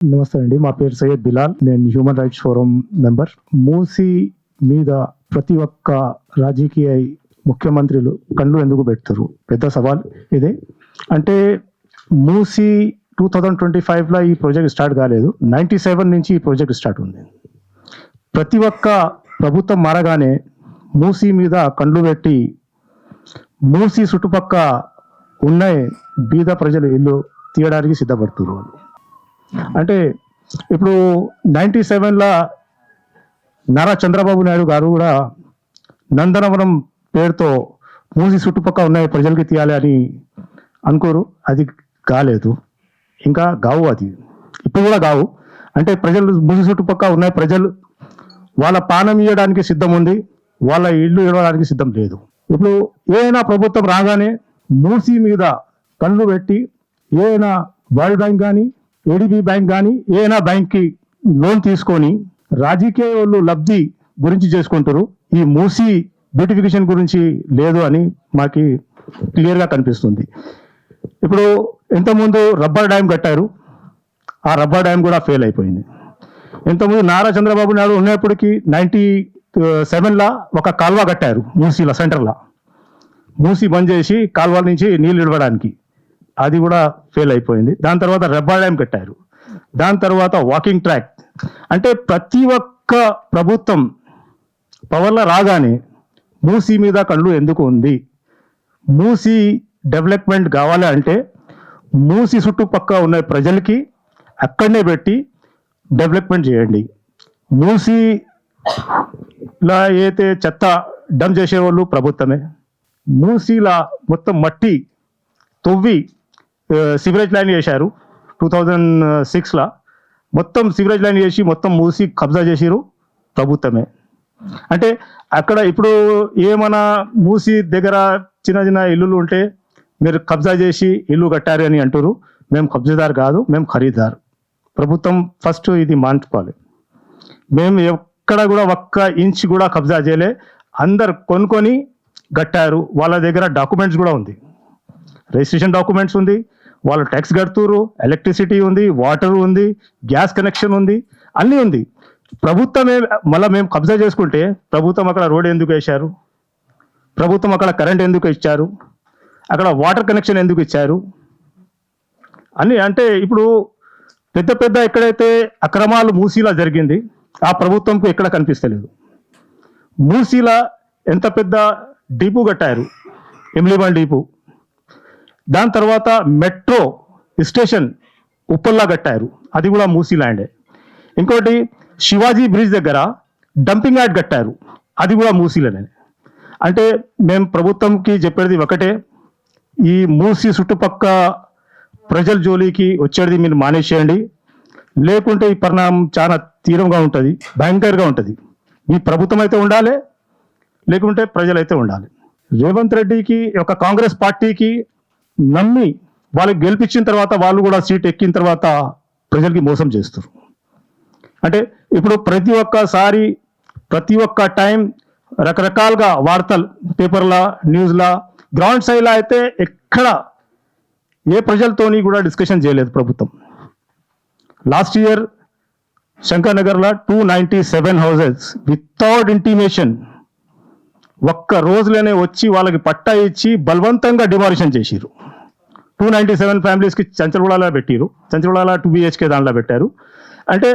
నమస్తే అండి. మా పేరు సయ్యద్ బిలాల్. నేను human rights forum member. Musi మీద ప్రతి ఒక్క రాజకీయ ముఖ్యమంత్రులు కళ్ళు ఎందుకు పెడతారు? పెద్ద సవాల్ ఇదే. అంటే మూసీ 2025లో ఈ ప్రాజెక్ట్ స్టార్ట్ కాలేదు, 97 నుంచి ఈ ప్రాజెక్ట్ స్టార్ట్ ఉంది. ప్రతి ఒక్క ప్రభుత్వం మారగానే మూసీ మీద కళ్ళు పెట్టి మూసీ చుట్టుపక్క ఉన్న బీద ప్రజలు ఇల్లు తీయడానికి సిద్ధపడుతున్నారు వాళ్ళు. అంటే ఇప్పుడు 97లో నారా చంద్రబాబు నాయుడు గారు కూడా నందనవనం పేరుతో మూసి చుట్టుపక్కల ఉన్న ప్రజలకి తీయాలి అని అనుకోరు. అది కాలేదు, ఇంకా గావు, అది ఇప్పుడు కూడా గావు. అంటే ప్రజలు మూసి చుట్టుపక్కల ఉన్న ప్రజలు వాళ్ళ పానం ఇవ్వడానికి సిద్ధం ఉంది, వాళ్ళ ఇల్లు ఇవ్వడానికి సిద్ధం లేదు. ఇప్పుడు ఏదైనా ప్రభుత్వం రాగానే మూసి మీద కళ్ళు పెట్టి ఏదైనా వరల్డ్ బ్యాంక్ కానీ ఏడీబీ బ్యాంక్ కానీ ఏదైనా బ్యాంక్కి లోన్ తీసుకొని రాజకీయ వాళ్ళు లబ్ధి గురించి చేసుకుంటారు. ఈ మూసి బ్యూటిఫికేషన్ గురించి లేదు అని మాకు క్లియర్గా కనిపిస్తుంది. ఇప్పుడు ఇంతకుముందు రబ్బర్ డ్యామ్ కట్టారు, ఆ రబ్బర్ డ్యామ్ కూడా ఫెయిల్ అయిపోయింది. ఇంతకుముందు నారా చంద్రబాబు నాయుడు ఉన్నప్పటికీ 97లో ఒక కాల్వ కట్టారు మూసీలో సెంటర్లో. మూసి బంద్ చేసి కాల్వ నుంచి నీళ్ళు ఇవ్వడానికి, అది కూడా ఫెయిల్ అయిపోయింది. దాని తర్వాత రబ్బర్ డ్యామ్ కట్టారు, దాని తర్వాత వాకింగ్ ట్రాక్. అంటే ప్రతి ఒక్క ప్రభుత్వం పవర్లో రాగానే మూసీ మీద కళ్ళు ఎందుకు ఉంది? మూసీ డెవలప్మెంట్ కావాలి అంటే మూసీ చుట్టుపక్కల ఉన్న ప్రజలకి అక్కడనే పెట్టి డెవలప్మెంట్ చేయండి. మూసీలా అయితే చెత్త డంప్ చేసేవాళ్ళు ప్రభుత్వమే. మూసీలా మొత్తం మట్టి తవ్వి సివరేజ్ లైన్ చేశారు 2006లో. మొత్తం సివరేజ్ లైన్ చేసి మొత్తం మూసి కబ్జా చేసిరు ప్రభుత్వమే. అంటే అక్కడ ఇప్పుడు ఏమైనా మూసి దగ్గర చిన్న చిన్న ఇల్లులు ఉంటే మీరు కబ్జా చేసి ఇల్లు కట్టారు అని అంటారు. మేము కబ్జాదారు కాదు, మేము ఖరీదారు. ప్రభుత్వం ఫస్ట్ ఇది మార్చుకోవాలి. మేము ఎక్కడ కూడా ఒక్క ఇంచ్ కూడా కబ్జా చేయలే, అందరు కొనుక్కొని కట్టారు. వాళ్ళ దగ్గర డాక్యుమెంట్స్ కూడా ఉంది, రిజిస్ట్రేషన్ డాక్యుమెంట్స్ ఉంది, వాళ్ళు ట్యాక్స్ కడుతురు, ఎలక్ట్రిసిటీ ఉంది, వాటర్ ఉంది, గ్యాస్ కనెక్షన్ ఉంది, అన్నీ ఉంది. ప్రభుత్వమే మళ్ళీ మేము కబ్జా చేసుకుంటే ప్రభుత్వం అక్కడ రోడ్ ఎందుకు వేశారు? ప్రభుత్వం అక్కడ కరెంట్ ఎందుకు ఇచ్చారు? అక్కడ వాటర్ కనెక్షన్ ఎందుకు ఇచ్చారు? అన్నీ అంటే ఇప్పుడు పెద్ద పెద్ద ఎక్కడైతే అక్రమాలు మూసీలా జరిగింది ఆ ప్రభుత్వంకు ఎక్కడ కనిపిస్తలేదు. మూసీలా ఎంత పెద్ద డీపు కట్టారు, ఎమ్లీబాన్ డీపు. దాని తర్వాత మెట్రో స్టేషన్ ఉప్పల్లా కట్టారు, అది కూడా మూసీ ల్యాండే. ఇంకోటి శివాజీ బ్రిడ్జ్ దగ్గర డంపింగ్ యార్డ్ కట్టారు, అది కూడా మూసీలోనే. అంటే మేము ప్రభుత్వంకి చెప్పేది ఒకటే, ఈ మూసీ చుట్టుపక్క ప్రజల జోలికి వచ్చేది మీరు మానేసేయండి, లేకుంటే ఈ పరిణామం చాలా తీవ్రంగా ఉంటుంది, భయంకరంగా ఉంటుంది. మీ ప్రభుత్వం అయితే ఉండాలి, లేకుంటే ప్రజలైతే ఉండాలి. రేవంత్ రెడ్డికి ఒక కాంగ్రెస్ పార్టీకి నమ్మి వాళ్ళకి గెలిపించిన తర్వాత వాళ్ళు కూడా సీట్ ఎక్కిన తర్వాత ప్రజలకి మోసం చేస్తారు. అంటే ఇప్పుడు ప్రతి ఒక్కసారి ప్రతి ఒక్క టైం రకరకాలుగా వార్తలు పేపర్లా న్యూస్లా గ్రౌండ్ సైడ్లో అయితే ఎక్కడ ఏ ప్రజలతోని కూడా డిస్కషన్ చేయలేదు ప్రభుత్వం. లాస్ట్ ఇయర్ శంకర్ నగర్లో 297 హౌసెస్ వితౌట్ ఇంటిమేషన్ ఒక్క రోజులోనే వచ్చి వాళ్ళకి పట్టా ఇచ్చి బలవంతంగా డిమాలిషన్ చేసిరు. 297 ఫ్యామిలీస్కి చంచలగూడలో పెట్టిరు, చంచలగూడలో 2 BHK దాంట్లో పెట్టారు. అంటే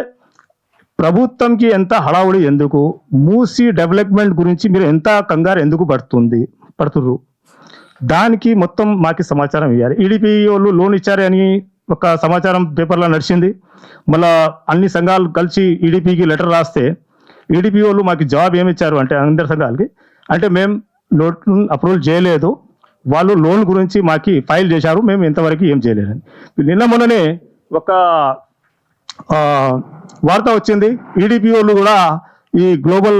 ప్రభుత్వంకి ఎంత హడావుడి ఎందుకు? మూసీ డెవలప్మెంట్ గురించి మీరు ఎంత కంగారు ఎందుకు పడుతుర్రు? దానికి మొత్తం మాకు సమాచారం ఇవ్వాలి. ఈడీపీ వాళ్ళు లోన్ ఇచ్చారని ఒక సమాచారం పేపర్లో నడిచింది. మళ్ళా అన్ని సంఘాలు కలిసి ఈడీపీకి లెటర్ రాస్తే ఈడీపీ వాళ్ళు మాకు జవాబు ఏమి ఇచ్చారు అంటే అందరి సంఘాలకి, అంటే మేము లోన్ అప్రూవల్ చేయలేదు, వాళ్ళు లోన్ గురించి మాకు ఫైల్ చేశారు, మేము ఇంతవరకు ఏం చేయలేదని. నిన్న మొన్ననే ఒక వార్త వచ్చింది, ఈడీపీ వాళ్ళు కూడా ఈ గ్లోబల్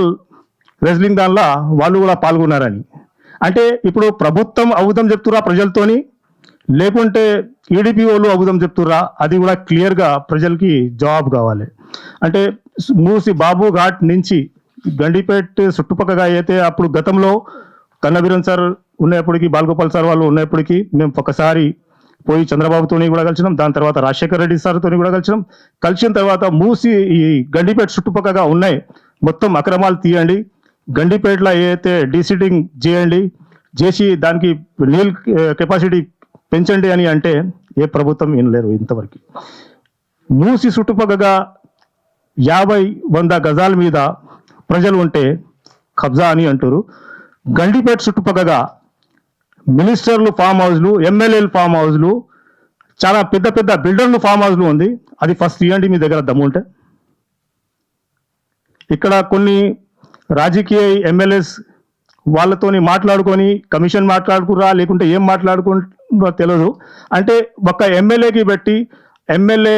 రెజ్లింగ్ దానిలో వాళ్ళు కూడా పాల్గొన్నారని. అంటే ఇప్పుడు ప్రభుత్వం అబద్ధం చెప్తురా ప్రజలతోని, లేకుంటే ఈడీపీ వాళ్ళు అబద్ధం చెప్తురా? అది కూడా క్లియర్గా ప్రజలకి జవాబు కావాలి. అంటే మూసి బాబు ఘాట్ నుంచి గండిపేట్ చుట్టుపక్కగా అయితే అప్పుడు గతంలో కన్నవీరన్ సార్ ఉన్నప్పటికీ, బాలగోపాల్ సార్ వాళ్ళు ఉన్నప్పటికీ మేము ఒకసారి పోయి చంద్రబాబుతోని కూడా కలిసినాం, దాని తర్వాత రాజశేఖర రెడ్డి సార్తో కూడా కలిసిన తర్వాత మూసి ఈ గండిపేట చుట్టుపక్కల ఉన్నాయి మొత్తం అక్రమాలు తీయండి, గండిపేటలో ఏదైతే డీసీటింగ్ చేయండి, చేసి దానికి నీల్ కెపాసిటీ పెంచండి అని అంటే ఏ ప్రభుత్వం వినలేరు ఇంతవరకు. మూసి చుట్టుపక్కల 50-100 గజాల మీద ప్రజలు ఉంటే కబ్జా అని అంటారు. గండిపేట చుట్టుపక్కల మినిస్టర్లు ఫామ్ హౌస్లు, ఎమ్మెల్యేలు ఫామ్ హౌస్లు, చాలా పెద్ద పెద్ద బిల్డర్లు ఫామ్ హౌస్లు ఉంది. అది ఫస్ట్ ఇవ్వండి మీ దగ్గర దమ్ము ఉంటే. ఇక్కడ కొన్ని రాజకీయ ఎమ్మెల్యేస్ వాళ్ళతోని మాట్లాడుకొని కమిషన్ మాట్లాడుకురా లేకుంటే ఏం మాట్లాడుకుంటారో తెలియదు. అంటే ఒక ఎమ్మెల్యేకి పెట్టి ఎమ్మెల్యే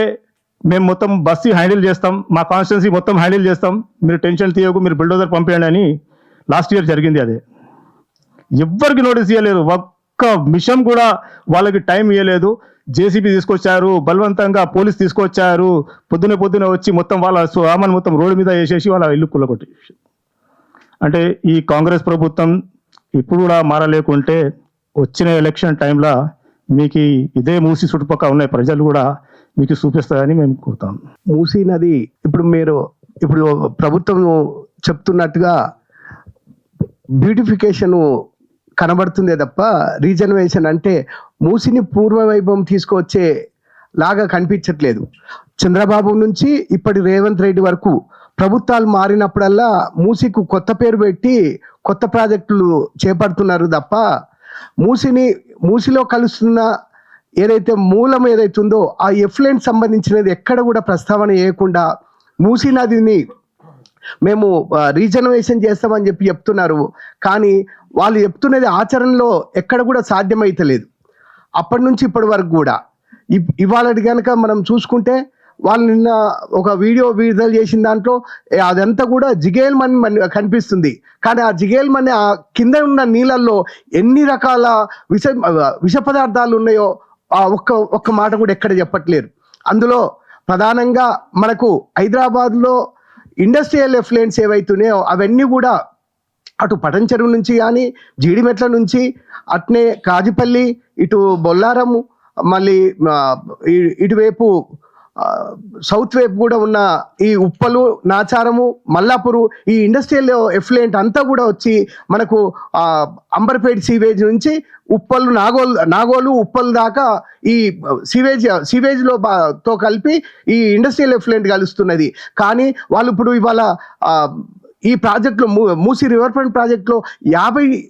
మేము మొత్తం బస్సు హ్యాండిల్ చేస్తాం, మా కాన్స్టిట్యున్సీ మొత్తం హ్యాండిల్ చేస్తాం, మీరు టెన్షన్ తీయకు, మీరు బిల్డోజర్ పంపేయండి అని లాస్ట్ ఇయర్ జరిగింది. అదే ఎవ్వరికి నోటీస్ ఇవ్వలేదు, ఒక్క మిషన్ కూడా వాళ్ళకి టైం ఇవ్వలేదు. జేసీబీ తీసుకొచ్చారు, బలవంతంగా పోలీస్ తీసుకొచ్చారు, పొద్దునే వచ్చి మొత్తం వాళ్ళ సామాన్ మొత్తం రోడ్డు మీద వేసేసి వాళ్ళ ఇల్లు కుల్లగొట్టేసి. అంటే ఈ కాంగ్రెస్ ప్రభుత్వం ఇప్పుడు కూడా మారలేకుంటే వచ్చిన ఎలక్షన్ టైంలో మీకు ఇదే మూసి చుట్టుపక్కల ఉన్న ప్రజలు కూడా మీకు చూపిస్తారని మేము కోరుతాం. మూసీ నది ఇప్పుడు ప్రభుత్వం చెప్తున్నట్టుగా బ్యూటిఫికేషన్ కనబడుతుందే తప్ప రీజనరేషన్ అంటే మూసిని పూర్వ వైభవం తీసుకొచ్చే లాగా కనిపించట్లేదు. చంద్రబాబు నుంచి ఇప్పటి రేవంత్ రెడ్డి వరకు ప్రభుత్వాలు మారినప్పుడల్లా మూసికు కొత్త పేరు పెట్టి కొత్త ప్రాజెక్టులు చేపడుతున్నారు తప్ప మూసిలో కలుస్తున్న ఏదైతే మూలం ఏదైతే ఉందో ఆ ఎఫ్లెంట్ సంబంధించినది ఎక్కడ కూడా ప్రస్తావన చేయకుండా మూసీ నదిని మేము రీజనరేషన్ చేస్తామని చెప్తున్నారు. కానీ వాళ్ళు చెప్తున్నది ఆచరణలో ఎక్కడ కూడా సాధ్యమైతలేదు. అప్పటి నుంచి ఇప్పటి వరకు కూడా ఇవాళ కనుక మనం చూసుకుంటే వాళ్ళు నిన్న ఒక వీడియో విడుదల చేసిన దాంట్లో అదంతా కూడా జిగేల్మన్ కనిపిస్తుంది. కానీ ఆ జిగేల్మన్ ఆ కింద ఉన్న నీళ్ళల్లో ఎన్ని రకాల విష పదార్థాలు ఉన్నాయో ఒక్క మాట కూడా ఎక్కడ చెప్పట్లేరు. అందులో ప్రధానంగా మనకు హైదరాబాద్లో ఇండస్ట్రియల్ ఎఫ్లుయెన్స్ ఏవైతున్నాయో అవన్నీ కూడా అటు పటంచెరువు నుంచి కానీ జీడిమెట్ల నుంచి అట్నే కాజిపల్లి ఇటు బొల్లారం మళ్ళీ ఇటువైపు సౌత్ వైపు కూడా ఉన్న ఈ ఉప్పలు నాచారము మల్లాపూరు ఈ ఇండస్ట్రియల్ ఎఫ్లుయెంట్ అంతా కూడా వచ్చి మనకు అంబర్పేట సీవేజ్ నుంచి ఉప్పలు నాగోలు ఉప్పలు దాకా ఈ సీవేజ్లో తో కలిపి ఈ ఇండస్ట్రియల్ ఎఫ్లుయెంట్ కలుస్తున్నది. కానీ వాళ్ళు ఇప్పుడు ఇవాళ ఈ ప్రాజెక్టులో మూసీ రివర్ ఫ్రంట్ ప్రాజెక్టులో 50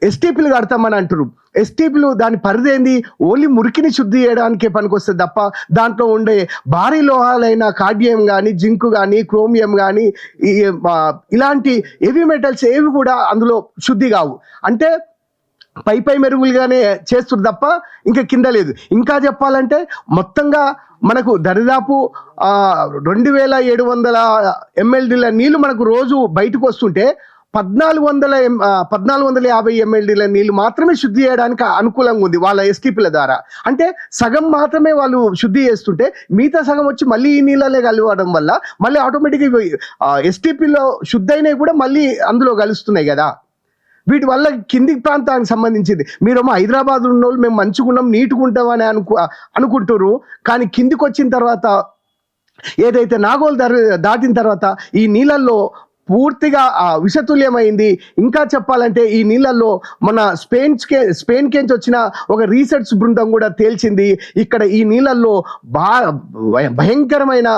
ఎస్టీపీలు కడతామని అంటారు. ఎస్టీపీలు దాని పరిధి ఏంది? ఓన్లీ మురికిని శుద్ధి చేయడానికే పనికొస్తుంది తప్ప దాంట్లో ఉండే భారీ లోహాలైన కార్డియం కానీ జింక్ కానీ క్రోమియం కానీ ఇలాంటి హెవీ మెటల్స్ ఏవి కూడా అందులో శుద్ధి కావు. అంటే పై మెరుగులుగానే చేస్తుంది తప్ప ఇంకా కింద లేదు. ఇంకా చెప్పాలంటే మొత్తంగా మనకు దరిదాపు 2700 MLDల నీళ్లు మనకు రోజు బయటకు వస్తుంటే 1450 MLDల నీళ్లు మాత్రమే శుద్ధి చేయడానికి అనుకూలంగా ఉంది వాళ్ళ ఎస్టీపీల ద్వారా. అంటే సగం మాత్రమే వాళ్ళు శుద్ధి చేస్తుంటే మిగతా సగం వచ్చి మళ్ళీ ఈ నీళ్ళనే కలవడం వల్ల మళ్ళీ ఆటోమేటిక్గా ఎస్టీపీలో శుద్ధైనవి కూడా మళ్ళీ అందులో కలుస్తున్నాయి కదా. వీటి వల్ల కింది ప్రాంతానికి సంబంధించింది మీరేమో హైదరాబాద్ ఉన్న వాళ్ళు మేము మంచిగున్నాం నీటుకుంటామని అనుకుంటారు. కానీ కిందికి వచ్చిన తర్వాత ఏదైతే నాగోలు దాటిన తర్వాత ఈ నీళ్ళల్లో పూర్తిగా విషతుల్యమైంది. ఇంకా చెప్పాలంటే ఈ నీళ్ళల్లో మన స్పెయిన్ కెంచి వచ్చిన ఒక రీసెర్చ్ బృందం కూడా తేల్చింది ఇక్కడ ఈ నీళ్ళల్లో భయంకరమైన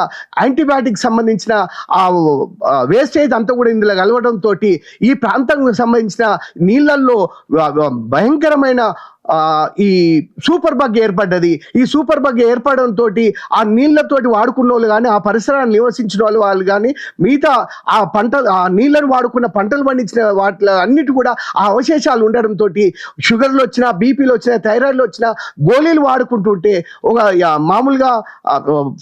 యాంటీబయాటిక్ సంబంధించిన వేస్టేజ్ అంతా కూడా ఇందులో కలవడంతో ఈ ప్రాంతానికి సంబంధించిన నీళ్ళల్లో భయంకరమైన ఈ సూపర్ బగ్ ఏర్పడ్డది. ఈ సూపర్ బగ్ ఏర్పడంతో ఆ నీళ్లతోటి వాడుకున్న వాళ్ళు కానీ ఆ పరిసరాన్ని నివసించిన వాళ్ళు కానీ మిగతా ఆ నీళ్లను వాడుకున్న పంటలు పండించిన వాటిలో అన్నిటి కూడా ఆ అవశేషాలు ఉండడంతో షుగర్లు వచ్చినా బీపీలు వచ్చినా థైరాయిడ్లు వచ్చినా గోళీలు వాడుకుంటుంటే ఒక మామూలుగా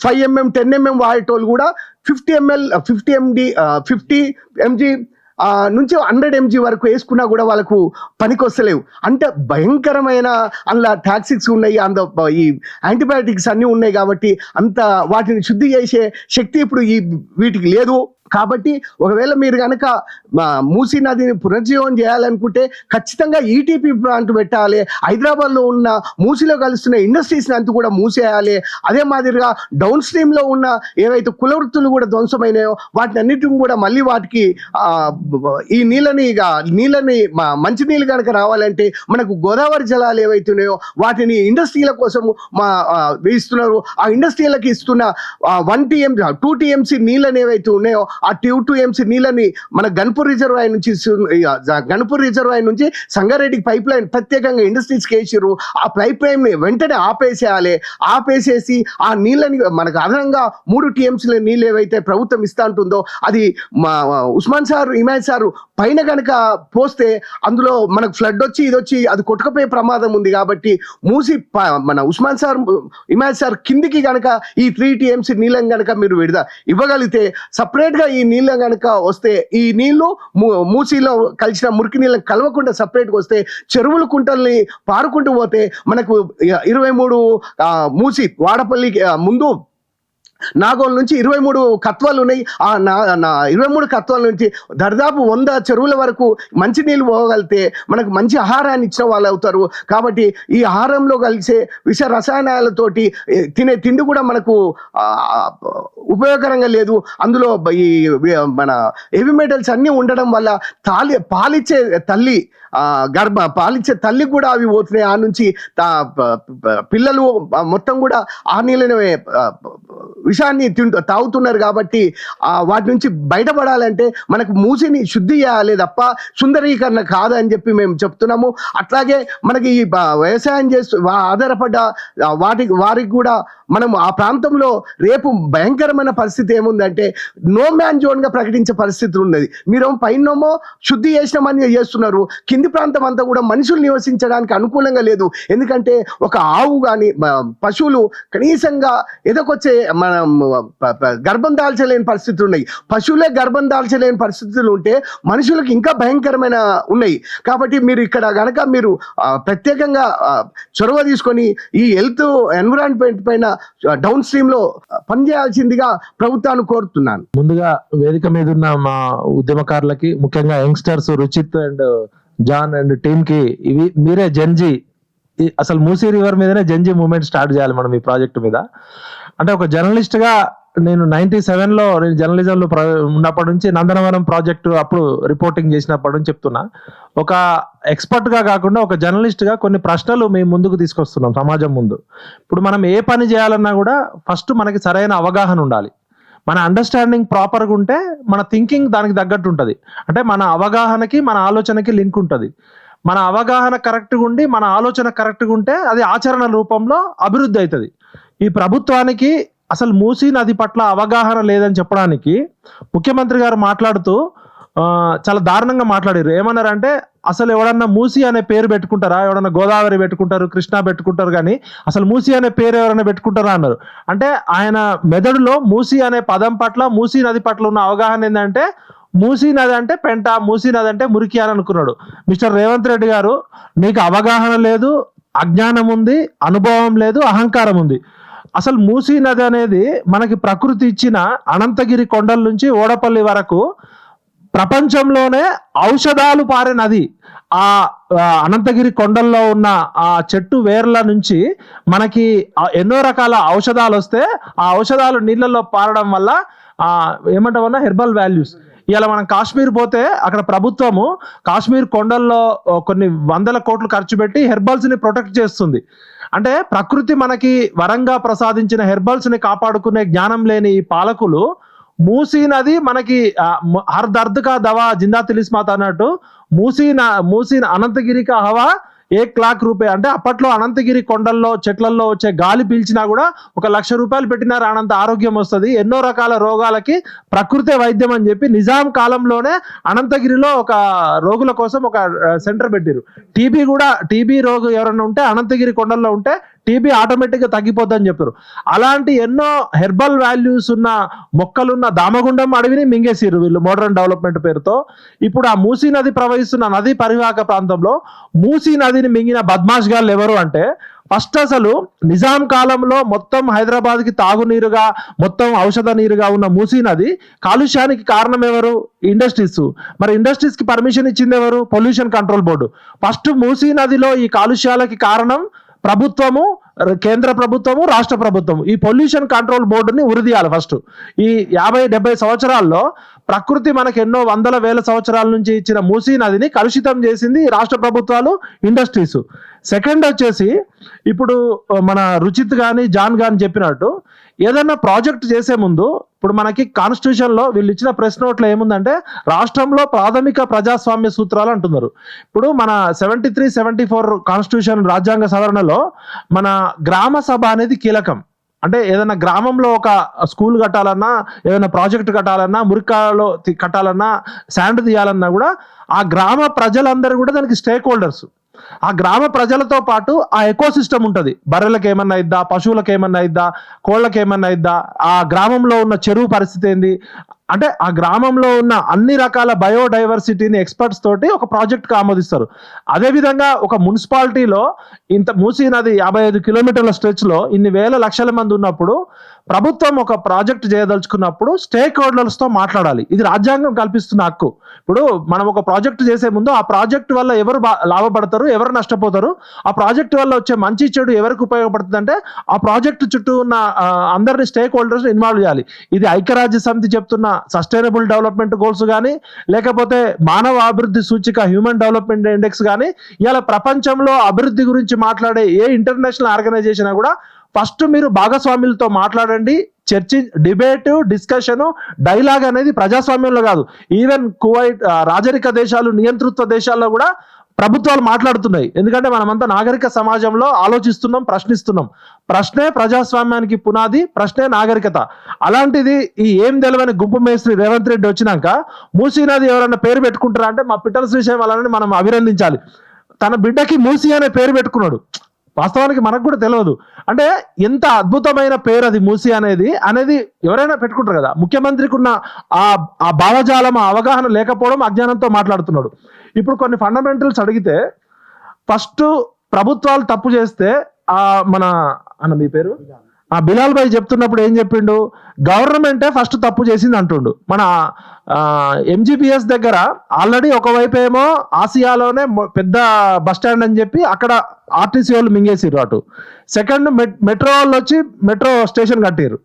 5 mm 10 mm వాడేటోళ్ళు కూడా 50 mg నుంచి 100 mg వరకు వేసుకున్నా కూడా వాళ్ళకు పనికొస్తలేవు. అంటే భయంకరమైన అందులో టాక్సిక్స్ ఉన్నాయి, ఈ యాంటీబయాటిక్స్ అన్నీ ఉన్నాయి. కాబట్టి అంత వాటిని శుద్ధి చేసే శక్తి ఇప్పుడు వీటికి లేదు. కాబట్టి ఒకవేళ మీరు కనుక మూసీ నదిని పునర్జీవం చేయాలనుకుంటే ఖచ్చితంగా ఈటీపీ ప్లాంట్ పెట్టాలి. హైదరాబాద్లో ఉన్న మూసీలో కలుస్తున్న ఇండస్ట్రీస్ని అంతా కూడా మూసేయాలి. అదే మాదిరిగా డౌన్ స్ట్రీమ్లో ఉన్న ఏవైతే కుల వృత్తులు కూడా ధ్వంసమైనాయో వాటిని అన్నిటిని కూడా మళ్ళీ వాటికి ఈ నీళ్ళని మంచినీళ్ళు కనుక రావాలంటే మనకు గోదావరి జలాలు ఏవైతే ఉన్నాయో వాటిని ఇండస్ట్రీల కోసం ఇస్తున్నారు. ఆ ఇండస్ట్రీలకు ఇస్తున్న 1 TMC 2 TMC నీళ్ళని ఏవైతే ఉన్నాయో ఆ 2 TMC నీళ్ళని మన గన్పూర్ రిజర్వాయర్ నుంచి సంగారెడ్డికి పైప్ లైన్ ప్రత్యేకంగా ఇండస్ట్రీస్కి వేసిర్రు. ఆ పైప్ లైన్ వెంటనే ఆపేసేసి ఆ నీళ్ళని మనకు అదనంగా 3 TMC నీళ్ళు ఏవైతే ప్రభుత్వం ఇస్తా ఉంటుందో అది ఉస్మాన్ సార్ ఇమాజ్ సార్ పైన కనుక పోస్తే అందులో మనకు ఫ్లడ్ వచ్చి ఇదొచ్చి అది కొట్టుకుపోయే ప్రమాదం ఉంది. కాబట్టి మూసి మన ఉస్మాన్ సార్ ఇమాజ్ సార్ కిందికి కనుక ఈ 3 TMC నీళ్ళని కనుక మీరు ఇవ్వగలిగితే సపరేట్గా ఈ నీళ్ళని కనుక వస్తే ఈ నీళ్లు మూసీలో కలిసిన మురికి నీళ్ళని కలవకుండా సపరేట్గా వస్తే చెరువుల కుంటల్ని పారుకుంటూ పోతే మనకు 23 మూసి వాడపల్లికి ముందు నాగోల్ నుంచి 23 కత్వాలు ఉన్నాయి. ఆ 23 కత్వాల నుంచి దాదాపు 100 చెరువుల వరకు మంచినీళ్ళు పోగలిగితే మనకు మంచి ఆహారాన్ని ఇచ్చిన వాళ్ళు అవుతారు. కాబట్టి ఈ ఆహారంలో కలిసే విష రసాయనాలతోటి తినే తిండి కూడా మనకు ఉపయోగకరంగా లేదు. అందులో ఈ మన హెవీ మెటల్స్ అన్నీ ఉండడం వల్ల పాలిచ్చే తల్లి కూడా అవి పోతున్నాయి. ఆ నుంచి పిల్లలు మొత్తం కూడా ఆ నీళ్ళని విషాన్ని తాగుతున్నారు. కాబట్టి వాటి నుంచి బయటపడాలంటే మనకు మూసిని శుద్ధి చేయాలి తప్ప సుందరీకరణ కాదని చెప్పి మేము చెప్తున్నాము. అట్లాగే మనకి ఈ వ్యవసాయం చేస్తూ ఆధారపడ్డ వారికి కూడా మనం ఆ ప్రాంతంలో రేపు భయంకరమైన పరిస్థితి ఏముందంటే నో మ్యాన్ జోన్గా ప్రకటించే పరిస్థితులు ఉన్నది. మీరు పైనమో శుద్ధి చేసినామని చేస్తున్నారు, కింది ప్రాంతం అంతా కూడా మనుషులు నివసించడానికి అనుకూలంగా లేదు. ఎందుకంటే ఒక ఆవు కానీ పశువులు కనీసంగా ఎదకొచ్చే మనం గర్భం దాల్చలేని పరిస్థితులు ఉన్నాయి. పశువులే గర్భం దాల్చలేని పరిస్థితులు ఉంటే మనుషులకు ఇంకా భయంకరమైన ఉన్నాయి. కాబట్టి మీరు ఇక్కడ కనుక మీరు ప్రత్యేకంగా చొరవ తీసుకొని ఈ హెల్త్ ఎన్విరాన్మెంట్ పైన డౌన్ స్ట్రీమ్ లో పనిచేయాల్సిందిగా ప్రభుత్వాన్ని కోరుతున్నాను. ముందుగా వేదిక మీద ఉన్న మా ఉద్యమకారులకి, ముఖ్యంగా youngsters Ruchit and John and team కి ఇవి మీరే జెన్జీ, అసలు మూసీ రివర్ మీదనే జెన్జీ మూవ్మెంట్ స్టార్ట్ చేయాలి మనం ఈ ప్రాజెక్ట్ మీద. అంటే ఒక జర్నలిస్ట్ గా నేను 97లో నేను జర్నలిజంలో ఉన్నప్పటి నుంచి నందనవనం ప్రాజెక్టు అప్పుడు రిపోర్టింగ్ చేసినప్పటి నుంచి చెప్తున్నా, ఒక ఎక్స్పర్ట్ గా కాకుండా ఒక జర్నలిస్ట్ గా కొన్ని ప్రశ్నలు మేము ముందుకు తీసుకొస్తున్నాం సమాజం ముందు. ఇప్పుడు మనం ఏ పని చేయాలన్నా కూడా ఫస్ట్ మనకి సరైన అవగాహన ఉండాలి. మన అండర్స్టాండింగ్ ప్రాపర్గా ఉంటే మన థింకింగ్ దానికి తగ్గట్టు ఉంటుంది. అంటే మన అవగాహనకి మన ఆలోచనకి లింక్ ఉంటుంది. మన అవగాహన కరెక్ట్గా ఉండి మన ఆలోచన కరెక్ట్గా ఉంటే అది ఆచరణ రూపంలో అభివృద్ధి అవుతుంది. ఈ ప్రభుత్వానికి అసలు మూసీ నది పట్ల అవగాహన లేదని చెప్పడానికి ముఖ్యమంత్రి గారు మాట్లాడుతూ చాలా దారుణంగా మాట్లాడారు. ఏమన్నారంటే అసలు ఎవడన్నా మూసీ అనే పేరు పెట్టుకుంటారా, ఎవడన్నా గోదావరి పెట్టుకుంటారు, కృష్ణా పెట్టుకుంటారు, కానీ అసలు మూసీ అనే పేరు ఎవరైనా పెట్టుకుంటారా అన్నారు. అంటే ఆయన మెదడులో మూసీ అనే పదం పట్ల, మూసీ నది పట్ల ఉన్న అవగాహన ఏంటంటే మూసీ నది అంటే పెంట, మూసీ నది అంటే మురికి అని అనుకున్నాడు. మిస్టర్ రేవంత్ రెడ్డి గారు, నీకు అవగాహన లేదు, అజ్ఞానం ఉంది, అనుభవం లేదు, అహంకారం ఉంది. అసలు మూసీ నది అనేది మనకి ప్రకృతి ఇచ్చిన అనంతగిరి కొండల నుంచి ఓడపల్లి వరకు ప్రపంచంలోనే ఔషధాలు పారే నది. ఆ అనంతగిరి కొండల్లో ఉన్న ఆ చెట్టు వేర్ల నుంచి మనకి ఎన్నో రకాల ఔషధాలు వస్తే ఆ ఔషధాలు నీళ్ళల్లో పారడం వల్ల ఏమంటామన్నా హెర్బల్ వాల్యూస్. ఇలా మనం కాశ్మీర్ పోతే అక్కడ ప్రభుత్వము కాశ్మీర్ కొండల్లో కొన్ని 100 కోట్లు ఖర్చు పెట్టి హెర్బల్స్ ని ప్రొటెక్ట్ చేస్తుంది. అంటే ప్రకృతి మనకి వరంగా ప్రసాదించిన హెర్బల్స్ ని కాపాడుకునే జ్ఞానం లేని ఈ పాలకులు మూసీ నది మనకి హర్ దర్ద్ కా దవా జిందా తిలిస్మాత్ అన్నట్టు మూసీ అనంతగిరి కా హవా 1 लाख రూపాయ. అంటే అప్పట్లో అనంతగిరి కొండల్లో చెట్లల్లో వచ్చే గాలి పీల్చినా కూడా 1 లక్ష రూపాయలు పెట్టినా రానంత ఆరోగ్యం వస్తుంది, ఎన్నో రకాల రోగాలకి ప్రకృతే వైద్యం అని చెప్పి నిజాం కాలంలోనే అనంతగిరిలో ఒక రోగుల కోసం ఒక సెంటర్ పెట్టారు. టీబీ రోగు ఎవరైనా ఉంటే అనంతగిరి కొండల్లో ఉంటే టీబీ ఆటోమేటిక్ గా తగ్గిపోతుందని చెప్పారు. అలాంటి ఎన్నో హెర్బల్ వాల్యూస్ ఉన్న మొక్కలున్న దామగుండం అడవిని మింగేసిరు వీళ్ళు మోడర్న్ డెవలప్మెంట్ పేరుతో. ఇప్పుడు ఆ మూసీ నది ప్రవహిస్తున్న నది పరివాహక ప్రాంతంలో మూసీ నదిని మింగిన బద్మాష్ గాళ్ళు ఎవరు అంటే, ఫస్ట్ అసలు నిజాం కాలంలో మొత్తం హైదరాబాద్ కి తాగునీరుగా మొత్తం ఔషధ నీరుగా ఉన్న మూసీ నది కాలుష్యానికి కారణం ఎవరు? ఇండస్ట్రీస్. మరి ఇండస్ట్రీస్ కి పర్మిషన్ ఇచ్చింది ఎవరు? Pollution control board. First Musi నదిలో ఈ కాలుష్యాలకి కారణం ప్రభుత్వము, కేంద్ర ప్రభుత్వము, రాష్ట్ర ప్రభుత్వము. ఈ పొల్యూషన్ కంట్రోల్ బోర్డుని ఉరిదీయాలి ఫస్ట్. ఈ 50-70 సంవత్సరాల్లో ప్రకృతి మనకు ఎన్నో వందల వేల సంవత్సరాల నుంచి ఇచ్చిన మూసీ నదిని కలుషితం చేసింది రాష్ట్ర ప్రభుత్వాలు, ఇండస్ట్రీస్. సెకండ్ వచ్చేసి ఇప్పుడు మన రుచిత్ కానీ జాన్ కానీ చెప్పినట్టు ఏదైనా ప్రాజెక్ట్ చేసే ముందు ఇప్పుడు మనకి కాన్స్టిట్యూషన్ లో వీళ్ళు ఇచ్చిన ప్రెస్ నోట్లో ఏముందంటే రాష్ట్రంలో ప్రాథమిక ప్రజాస్వామ్య సూత్రాలు అంటున్నారు. ఇప్పుడు మన 73-74 కాన్స్టిట్యూషన్ రాజ్యాంగ సవరణలో మన గ్రామ సభ అనేది కీలకం. అంటే ఏదైనా గ్రామంలో ఒక స్కూల్ కట్టాలన్నా, ఏదైనా ప్రాజెక్ట్ కట్టాలన్నా, మురికాలో కట్టాలన్నా, శాండ్ తీయాలన్నా కూడా ఆ గ్రామ ప్రజలందరూ కూడా దానికి స్టేక్ హోల్డర్స్. ఆ గ్రామ ప్రజలతో పాటు ఆ ఎకో సిస్టమ్ ఉంటుంది. బర్రెలకు ఏమన్నా ఇద్దా, పశువులకు ఏమన్నా ఇద్దా, కోళ్ళకి ఏమన్నా ఇద్దా, ఆ గ్రామంలో ఉన్న చెరువు పరిస్థితి ఏంది అంటే ఆ గ్రామంలో ఉన్న అన్ని రకాల బయోడైవర్సిటీని ఎక్స్పర్ట్స్ తోటి ఒక ప్రాజెక్ట్కి ఆమోదిస్తారు. అదేవిధంగా ఒక మున్సిపాలిటీలో ఇంత మూసీ నది 55 కిలోమీటర్ల స్ట్రెచ్లో ఇన్ని వేల లక్షల మంది ఉన్నప్పుడు ప్రభుత్వం ఒక ప్రాజెక్ట్ చేయదలుచుకున్నప్పుడు స్టేక్ హోల్డర్స్తో మాట్లాడాలి. ఇది రాజ్యాంగం కల్పిస్తున్న హక్కు. ఇప్పుడు మనం ఒక ప్రాజెక్ట్ చేసే ముందు ఆ ప్రాజెక్ట్ వల్ల ఎవరు లాభపడతారు, ఎవరు నష్టపోతారు, ఆ ప్రాజెక్ట్ వల్ల వచ్చే మంచి చెడు ఎవరికి ఉపయోగపడుతుంది అంటే ఆ ప్రాజెక్ట్ చుట్టూ ఉన్న అందరినీ స్టేక్ హోల్డర్స్ ఇన్వాల్వ్ చేయాలి. ఇది ఐక్యరాజ్య సమితి చెప్తున్న సస్టైనబుల్ డెవలప్మెంట్ గోల్స్ కానీ, లేకపోతే మానవ అభివృద్ధి సూచిక హ్యూమన్ డెవలప్మెంట్ ఇండెక్స్ కానీ, ఇలా ప్రపంచంలో అభివృద్ధి గురించి మాట్లాడే ఏ ఇంటర్నేషనల్ ఆర్గనైజేషన్ కూడా ఫస్ట్ మీరు భాగస్వాములతో మాట్లాడండి. చర్చి, డిబేట్, డిస్కషన్, డైలాగ్ అనేది ప్రజాస్వామ్యంలో కాదు, ఈవెన్ కువైట్ రాజరిక దేశాలు, నియంతృత్వ దేశాల్లో కూడా ప్రభుత్వాలు మాట్లాడుతున్నాయి. ఎందుకంటే మనమంతా నాగరిక సమాజంలో ఆలోచిస్తున్నాం, ప్రశ్నిస్తున్నాం. ప్రశ్నే ప్రజాస్వామ్యానికి పునాది, ప్రశ్నే నాగరికత. అలాంటిది ఈ ఏం తెలవని గుంపు మేస్త్రి రేవంత్ రెడ్డి వచ్చినాక మూసీ నది ఎవరైనా పేరు పెట్టుకుంటారా అంటే మా పిట్టల శ్రీశైలం వాళ్ళని మనం అభినందించాలి. తన బిడ్డకి మూసీ అనే పేరు పెట్టుకున్నాడు. వాస్తవానికి మనకు కూడా తెలియదు. అంటే ఎంత అద్భుతమైన పేరు అది మూసీ అనేది ఎవరైనా పెట్టుకుంటారు కదా. ముఖ్యమంత్రికి ఉన్న ఆ భావజాలం, ఆ అవగాహన లేకపోవడం, అజ్ఞానంతో మాట్లాడుతున్నాడు. ఇప్పుడు కొన్ని ఫండమెంటల్స్ అడిగితే ఫస్ట్ ప్రభుత్వాలు తప్పు చేస్తే మీ పేరు బిలాల్ భాయ్ చెప్తున్నప్పుడు ఏం చెప్పిండు? గవర్నమెంటే ఫస్ట్ తప్పు చేసింది అంటుండు. మన ఎంజీబీఎస్ దగ్గర ఆల్రెడీ ఒకవైపు ఏమో ఆసియాలోనే పెద్ద బస్ స్టాండ్ అని చెప్పి అక్కడ ఆర్టీసీ వాళ్ళు మింగేసిర్రు అటు. సెకండ్ మెట్రో వాళ్ళు వచ్చి మెట్రో స్టేషన్ కట్టిర్రు.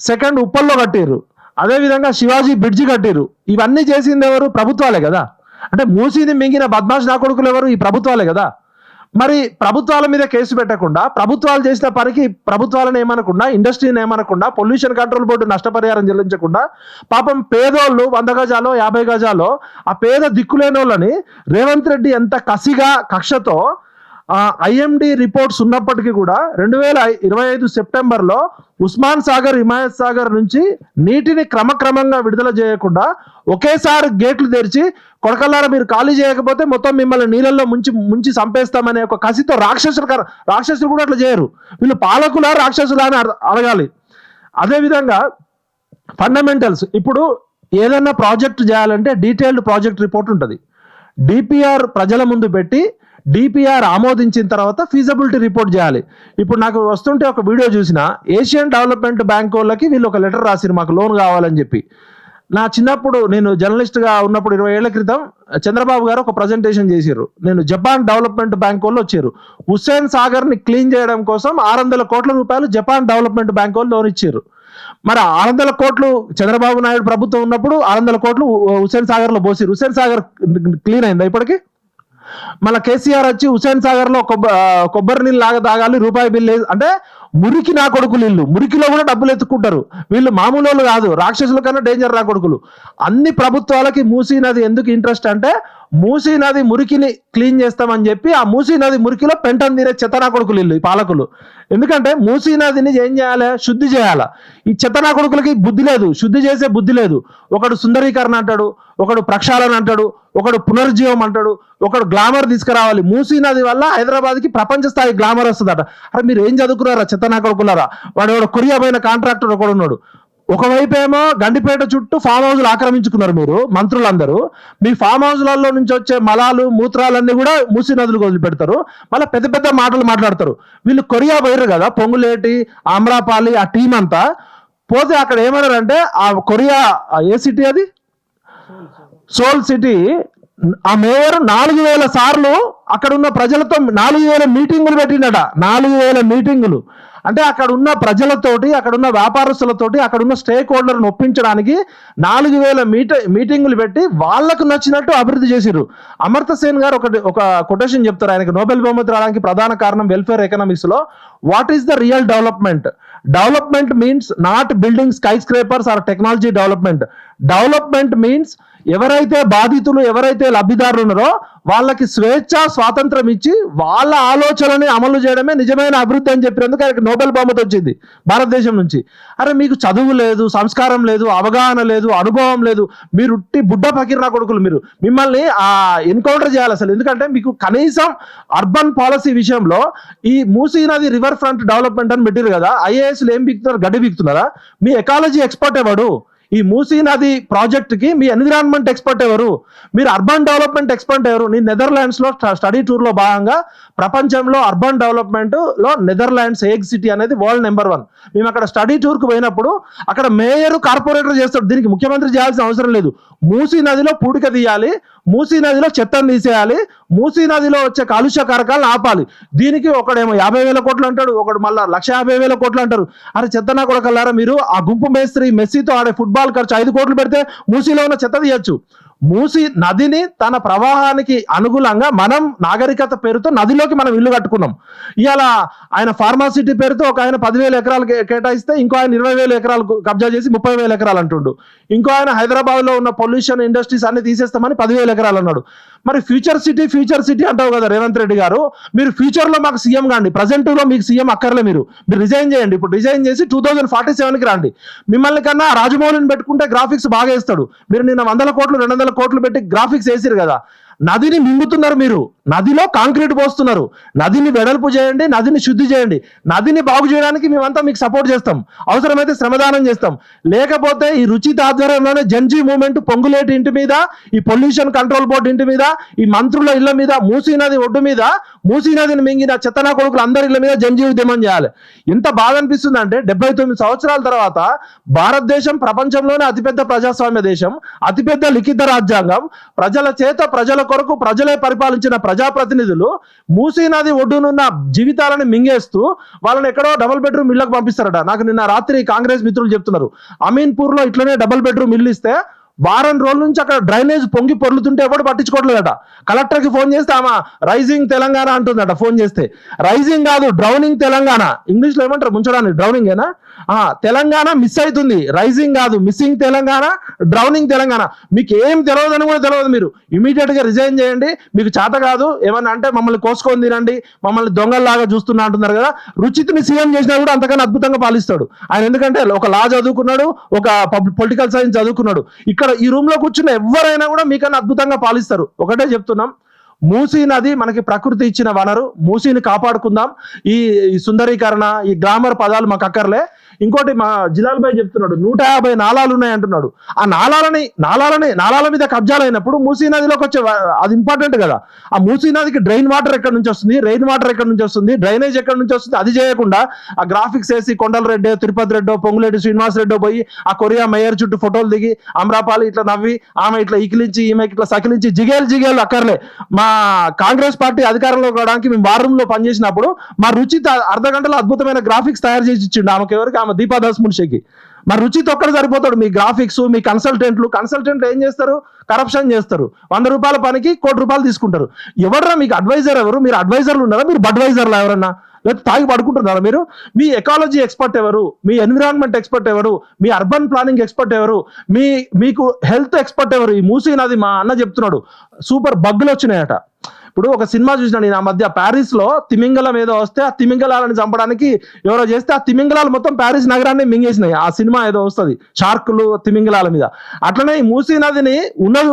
సెకండ్ ఉప్పల్లో కట్టిర్రు. అదేవిధంగా శివాజీ బ్రిడ్జి కట్టిర్రు. ఇవన్నీ చేసింది ఎవరు? ప్రభుత్వాలే కదా. అంటే మూసీని మింగిన బద్మాష్ నా కొడుకులు ఎవరు? ఈ ప్రభుత్వాలే కదా. మరి ప్రభుత్వాల మీద కేసు పెట్టకుండా, ప్రభుత్వాలు చేసిన పనికి ప్రభుత్వాలను ఏమనకుండా, ఇండస్ట్రీని ఏమనకుండా, పొల్యూషన్ కంట్రోల్ బోర్డు నష్టపరిహారం చెల్లించకుండా, పాపం పేదోళ్ళు 100 గజాలో 50 గజాలో ఆ పేద దిక్కులేని వాళ్ళని రేవంత్ రెడ్డి ఎంత కసిగా, కక్షతో ఐఎండి రిపోర్ట్స్ ఉన్నప్పటికీ కూడా 2025 సెప్టెంబర్లో ఉస్మాన్ సాగర్, హిమాయత్ సాగర్ నుంచి నీటిని క్రమక్రమంగా విడుదల చేయకుండా ఒకేసారి గేట్లు తెరిచి కొడకల్లారా మీరు ఖాళీ చేయకపోతే మొత్తం మిమ్మల్ని నీళ్ళల్లో ముంచి చంపేస్తామనే ఒక కసితో రాక్షసులు కూడా అట్లా చేయరు. వీళ్ళు పాలకులా రాక్షసులా అని అడగాలి. అదేవిధంగా ఫండమెంటల్స్, ఇప్పుడు ఏదైనా ప్రాజెక్ట్ చేయాలంటే డీటెయిల్డ్ ప్రాజెక్ట్ రిపోర్ట్ ఉంటుంది. డిపిఆర్ ప్రజల ముందు పెట్టి డిపిఆర్ ఆమోదించిన తర్వాత ఫీజబిలిటీ రిపోర్ట్ చేయాలి. ఇప్పుడు నాకు వస్తుంటే ఒక వీడియో చూసిన, ఏషియన్ డెవలప్మెంట్ బ్యాంక్ వాళ్ళకి వీళ్ళు ఒక లెటర్ రాసిరు మాకు లోన్ కావాలని చెప్పి. నా చిన్నప్పుడు నేను జర్నలిస్ట్గా ఉన్నప్పుడు 20 ఏళ్ల క్రితం చంద్రబాబు గారు ఒక ప్రజెంటేషన్ చేసిర్రు. నేను జపాన్ డెవలప్మెంట్ బ్యాంక్ వాళ్ళు వచ్చారు. హుస్సేన్ సాగర్ ని క్లీన్ చేయడం కోసం 600 కోట్ల రూపాయలు జపాన్ డెవలప్మెంట్ బ్యాంక్ వాళ్ళు లోన్ ఇచ్చారు. మరి 600 కోట్లు చంద్రబాబు నాయుడు ప్రభుత్వం ఉన్నప్పుడు 600 కోట్లు హుస్సేన్ సాగర్ లో పోసిరు. హుస్సేన్ సాగర్ క్లీన్ అయిందా ఇప్పటికి? మళ్ళీ కేసీఆర్ వచ్చి హుస్సేన్ సాగర్ లో కొబ్బరి నీళ్ళు లాగా తాగాలి, రూపాయి బిల్లు అంటే మురికి నా కొడుకులు ఇల్లు, మురికిలో కూడా డబ్బులు ఎత్తుకుంటారు వీళ్ళు, మామూలు వాళ్ళు కాదు, రాక్షసుల కన్నా డేంజర్ నా కొడుకులు. అన్ని ప్రభుత్వాలకి మూసీ నది ఎందుకు ఇంట్రెస్ట్ అంటే మూసీ నది మురికిని క్లీన్ చేస్తామని చెప్పి ఆ మూసీ నది మురికిలో పెంటను తీరే చెత్తనా కొడుకులు ఇల్లు ఈ పాలకులు. ఎందుకంటే మూసీ నదిని ఏం చేయాలి, శుద్ధి చేయాలి. ఈ చెత్తనా కొడుకులకి బుద్ధి లేదు, శుద్ధి చేసే బుద్ధి లేదు. ఒకడు సుందరీకరణ అంటాడు, ఒకడు ప్రక్షాళన అంటాడు, ఒకడు పునర్జీవం అంటాడు, ఒకడు గ్లామర్ తీసుకురావాలి. మూసీ నది వల్ల హైదరాబాద్కి ప్రపంచ స్థాయి గ్లామర్ వస్తుందట. అరే మీరు ఏం చదువుకున్నారా చెత్తనా కొడుకులారా? వాడు కొరియా పోయిన కాంట్రాక్టర్ ఒకడు ఉన్నాడు. ఒకవైపు ఏమో గండిపేట చుట్టూ ఫామ్ హౌస్లు ఆక్రమించుకున్నారు మీరు మంత్రులందరూ. మీ ఫామ్ హౌస్లలో నుంచి వచ్చే మలాలు మూత్రాలన్నీ కూడా మూసీ నదులకు వదిలిపెడతారు. మళ్ళీ పెద్ద పెద్ద మాటలు మాట్లాడతారు. వీళ్ళు కొరియా పోయారు కదా, పొంగులేటి, ఆమ్రాపాలి ఆ టీం అంతా పోతే అక్కడ ఏమన్నారంటే ఆ కొరియా ఏ సిటీ అది, సోల్ సిటీ, ఆ మేయర్ 4000 సార్లు అక్కడ ఉన్న ప్రజలతో 4000 మీటింగులు పెట్టిండట. 4000 మీటింగులు అంటే అక్కడ ఉన్న ప్రజలతోటి, అక్కడ ఉన్న వ్యాపారస్తులతోటి, అక్కడ ఉన్న స్టేక్ హోల్డర్ని ఒప్పించడానికి 4000 మీటింగులు పెట్టి వాళ్ళకు నచ్చినట్టు అభివృద్ధి చేసిర్రు. అమర్త్య సేన్ గారు ఒక కొటేషన్ చెప్తారు. ఆయనకు నోబెల్ బహుమతి రావడానికి ప్రధాన కారణం వెల్ఫేర్ ఎకనామిక్స్ లో what is the real development? Development means not building sky scrapers or technology development. Development means ఎవరైతే బాధితులు, ఎవరైతే లబ్ధిదారులు ఉన్నారో వాళ్ళకి స్వేచ్ఛ, స్వాతంత్రం ఇచ్చి వాళ్ళ ఆలోచనని అమలు చేయడమే నిజమైన అభివృద్ధి అని చెప్పినందుకు ఆయనకి నోబెల్ బహుమతి వచ్చింది భారతదేశం నుంచి. అరే మీకు చదువు లేదు, సంస్కారం లేదు, అవగాహన లేదు, అనుభవం లేదు, మీరు ఉట్టి బుడ్డ పకిర్నా కొడుకులు. మిమ్మల్ని ఎన్కౌంటర్ చేయాలి అసలు. ఎందుకంటే మీకు కనీసం అర్బన్ పాలసీ విషయంలో ఈ మూసీ నది రివర్ ఫ్రంట్ డెవలప్మెంట్ అని పెట్టారు కదా, ఐఏఎస్లు ఏం బిక్తున్నారు, గడ్డి బిక్తున్నారా? మీ ఎకాలజీ ఎక్స్పర్ట్ ఎవడు? ఈ మూసీ నది ప్రాజెక్ట్ కి మీ ఎన్విరాన్మెంట్ ఎక్స్పర్ట్ ఎవరు? మీరు అర్బన్ డెవలప్మెంట్ ఎక్స్పర్ట్ ఎవరు? నేను నెదర్లాండ్స్ లో స్టడీ టూర్ లో భాగంగా ప్రపంచంలో అర్బన్ డెవలప్మెంట్ లో నెదర్లాండ్స్ హేగ్ సిటీ అనేది వరల్డ్ నెంబర్ 1. మేము అక్కడ స్టడీ టూర్ కు పోయినప్పుడు అక్కడ మేయర్, కార్పొరేటర్ చేస్తాడు. దీనికి ముఖ్యమంత్రి చేయాల్సిన అవసరం లేదు. మూసీ నదిలో పూడిక తీయాలి, మూసీ నదిలో చెత్తను తీసేయాలి, మూసీ నదిలో వచ్చే కాలుష్య కారకాలను ఆపాలి. దీనికి ఒకడేమో 50,000 కోట్లు అంటాడు, ఒకడు మళ్ళీ 150,000 కోట్లు అంటారు. అరే చెత్తనా కొడకల్లారా, మీరు ఆ గుంపు మేస్త్రి మెస్సీతో ఆడే ఫుట్బాల్ ఖర్చు 5 కోట్లు పెడితే మూసీలో ఉన్న చెత్త తీయచ్చు. మూసీ నదిని తన ప్రవాహానికి అనుగుణంగా మనం నాగరికత పేరుతో నదిలోకి మనం ఇల్లు కట్టుకున్నాం. ఇవాళ ఆయన ఫార్మాసిటీ పేరుతో ఒక ఆయన 10,000 ఎకరాలు కేటాయిస్తే ఇంకో ఆయన 20,000 ఎకరాలు కబ్జా చేసి 30,000 ఎకరాలు అంటుండు. ఇంకో ఆయన హైదరాబాద్ లో ఉన్న పొల్యూషన్ ఇండస్ట్రీస్ అన్ని తీసేస్తామని 10,000 ఎకరాలు అన్నాడు. మరి ఫ్యూచర్ సిటీ అంటావు కదా రేవంత్ రెడ్డి గారు, మీరు ఫ్యూచర్ లో మాకు సీఎం కాండి, ప్రజెంట్ లో మీకు సీఎం అక్కర్లే. మీరు రిజైన్ చేయండి. ఇప్పుడు రిజైన్ చేసి 2047కి రండి. మిమ్మల్ని కన్నా రాజమౌళిని పెట్టుకుంటే గ్రాఫిక్స్ బాగా వేస్తాడు. మీరు నిన్న 100 కోట్లు 200 కోట్లు పెట్టి గ్రాఫిక్స్ వేసిరు కదా. నదిని మింగుతున్నారు మీరు, నదిలో కాంక్రీట్ పోస్తున్నారు. నదిని వెడల్పు చేయండి, నదిని శుద్ధి చేయండి. నదిని బాగు చేయడానికి మేమంతా మీకు సపోర్ట్ చేస్తాం, అవసరమైతే శ్రమదానం చేస్తాం. లేకపోతే ఈ రుచిత ఆధ్వర్యంలోనే జన్జీ మూవ్మెంట్ పొంగులేటి ఇంటి మీద, ఈ పొల్యూషన్ కంట్రోల్ బోర్డు ఇంటి మీద, ఈ మంత్రుల ఇళ్ల మీద, మూసీ నది ఒడ్డు మీద, మూసీ నదిని మింగిన చెత్తనా కొడుకులు అందరి ఇళ్ల మీద జన్జీ ఉద్యమం చేయాలి. ఎంత బాధ అనిపిస్తుంది అంటే 79 సంవత్సరాల తర్వాత భారతదేశం ప్రపంచంలోనే అతిపెద్ద ప్రజాస్వామ్య దేశం, అతిపెద్ద లిఖిత రాజ్యాంగం, ప్రజల చేత ప్రజల కొరకు ప్రజలే పరిపాలించిన ప్రజాప్రతినిధులు మూసీ నది ఒడ్డునున్న జీవితాలను మింగేస్తూ వాళ్ళని ఎక్కడో డబుల్ బెడ్రూమ్ ఇళ్లకు పంపిస్తారట. నాకు నిన్న రాత్రి కాంగ్రెస్ మిత్రులు చెప్తున్నారు, అమీన్పూర్ లో ఇట్లనే డబుల్ బెడ్రూమ్ ఇల్లు ఇస్తే వారం రోజుల నుంచి అక్కడ డ్రైనేజ్ పొంగి పొర్లుతుంటే ఎవరు పట్టించుకోవట్లేదట. కలెక్టర్కి ఫోన్ చేస్తే ఆమె రైజింగ్ తెలంగాణ అంటుందట. ఫోన్ చేస్తే రైజింగ్ కాదు, డ్రౌనింగ్ తెలంగాణ. ఇంగ్లీష్లో ఏమంటారు ముంచడానికి? డ్రౌనింగ్ ఏనా? తెలంగాణ మిస్ అవుతుంది, రైజింగ్ కాదు, మిస్సింగ్ తెలంగాణ, డ్రౌనింగ్ తెలంగాణ. మీకు ఏం తెలియదని కూడా తెలియదు. మీరు ఇమీడియట్ గా రిజైన్ చేయండి. మీకు చేత కాదు ఏమన్నా అంటే మమ్మల్ని కోసుకొని తినండి, మమ్మల్ని దొంగల్లాగా చూస్తున్నా అంటున్నారు కదా. రుచితిని సీఎం చేసినా కూడా అంతకన్నా అద్భుతంగా పాలిస్తాడు ఆయన. ఎందుకంటే ఒక లా చదువుకున్నాడు, ఒక పొలిటికల్ సైన్స్ చదువుకున్నాడు. ఇక్కడ ఈ రూమ్ లో కూర్చున్న ఎవరైనా కూడా మీకన్నా అద్భుతంగా పాలిస్తారు. ఒకటే చెప్తున్నాం, మూసీ నది మనకి ప్రకృతి ఇచ్చిన వనరు. మూసీని కాపాడుకుందాం. ఈ సుందరీకరణ, ఈ గ్లామర్ పదాలు మాకు అక్కర్లే. ఇంకోటి మా జిలాల్ భాయ్ చెప్తున్నాడు 150 నాలాలు ఉన్నాయి అంటున్నాడు. ఆ నాలాల మీద కబ్జాలు అయినప్పుడు మూసీ నదిలోకి వచ్చే అది ఇంపార్టెంట్ కదా. ఆ మూసీ నదికి డ్రైన్ వాటర్ ఎక్కడి నుంచి వస్తుంది, రెయిన్ వాటర్ ఎక్కడి నుంచి వస్తుంది, డ్రైనేజ్ ఎక్కడి నుంచి వస్తుంది, అది చేయకుండా ఆ గ్రాఫిక్స్ వేసి కొండల రెడ్డో, తిరుపతి రెడ్డో, పొంగులేటి శ్రీనివాస్ రెడ్డో పోయి ఆ కొరియా మేయర్ చుట్టూ ఫోటోలు దిగి అమ్రాపాలి ఇట్లా నవ్వి ఆమె ఇట్లా ఇకిలించి ఈమె ఇట్లా సకిలించి జిగేలు అక్కర్లే. మా కాంగ్రెస్ పార్టీ అధికారంలోకి రావడానికి మేము వార్ రూమ్ లో పనిచేసినప్పుడు మా రుచిత అర్ధ గంటలో అద్భుతమైన గ్రాఫిక్స్ తయారు చేసి ఇచ్చిండు ఆమెకి. ఎవరికి? ఆమె దీపాదాస్ మున్షికి. మరి రుచితో ఒక్కడ సరిపోతాడు? మీ గ్రాఫిక్స్, మీ కన్సల్టెంట్లు ఏం చేస్తారు? కరప్షన్ చేస్తారు. 100 రూపాయల పనికి 1 కోటి రూపాయలు తీసుకుంటారు. ఎవడరా మీకు అడ్వైజర్? ఎవరు? మీరు అడ్వైజర్లు ఉన్నారా? మీరు బడ్వైజర్లు ఎవరన్నా? లేకపోతే తాగి పడుకుంటున్నారా మీరు? మీ ఎకాలజీ ఎక్స్పర్ట్ ఎవరు? మీ ఎన్విరాన్మెంట్ ఎక్స్పర్ట్ ఎవరు? మీ అర్బన్ ప్లానింగ్ ఎక్స్పర్ట్ ఎవరు? మీకు హెల్త్ ఎక్స్పర్ట్ ఎవరు? ఈ మూసీ నది మా అన్న చెప్తున్నాడు సూపర్ బగ్గులు వచ్చినాయట. ఇప్పుడు ఒక సినిమా చూసిన నేను ఆ మధ్య, ప్యారిస్ లో తిమింగలం ఏదో వస్తే ఆ తిమింగలాలను చంపడానికి ఎవరో చేస్తే ఆ తిమింగలాలు మొత్తం ప్యారిస్ నగరాన్ని మింగేసినాయి. ఆ సినిమా ఏదో వస్తుంది షార్కులు తిమింగలాల మీద. అట్లనే ఈ మూసీ నదిని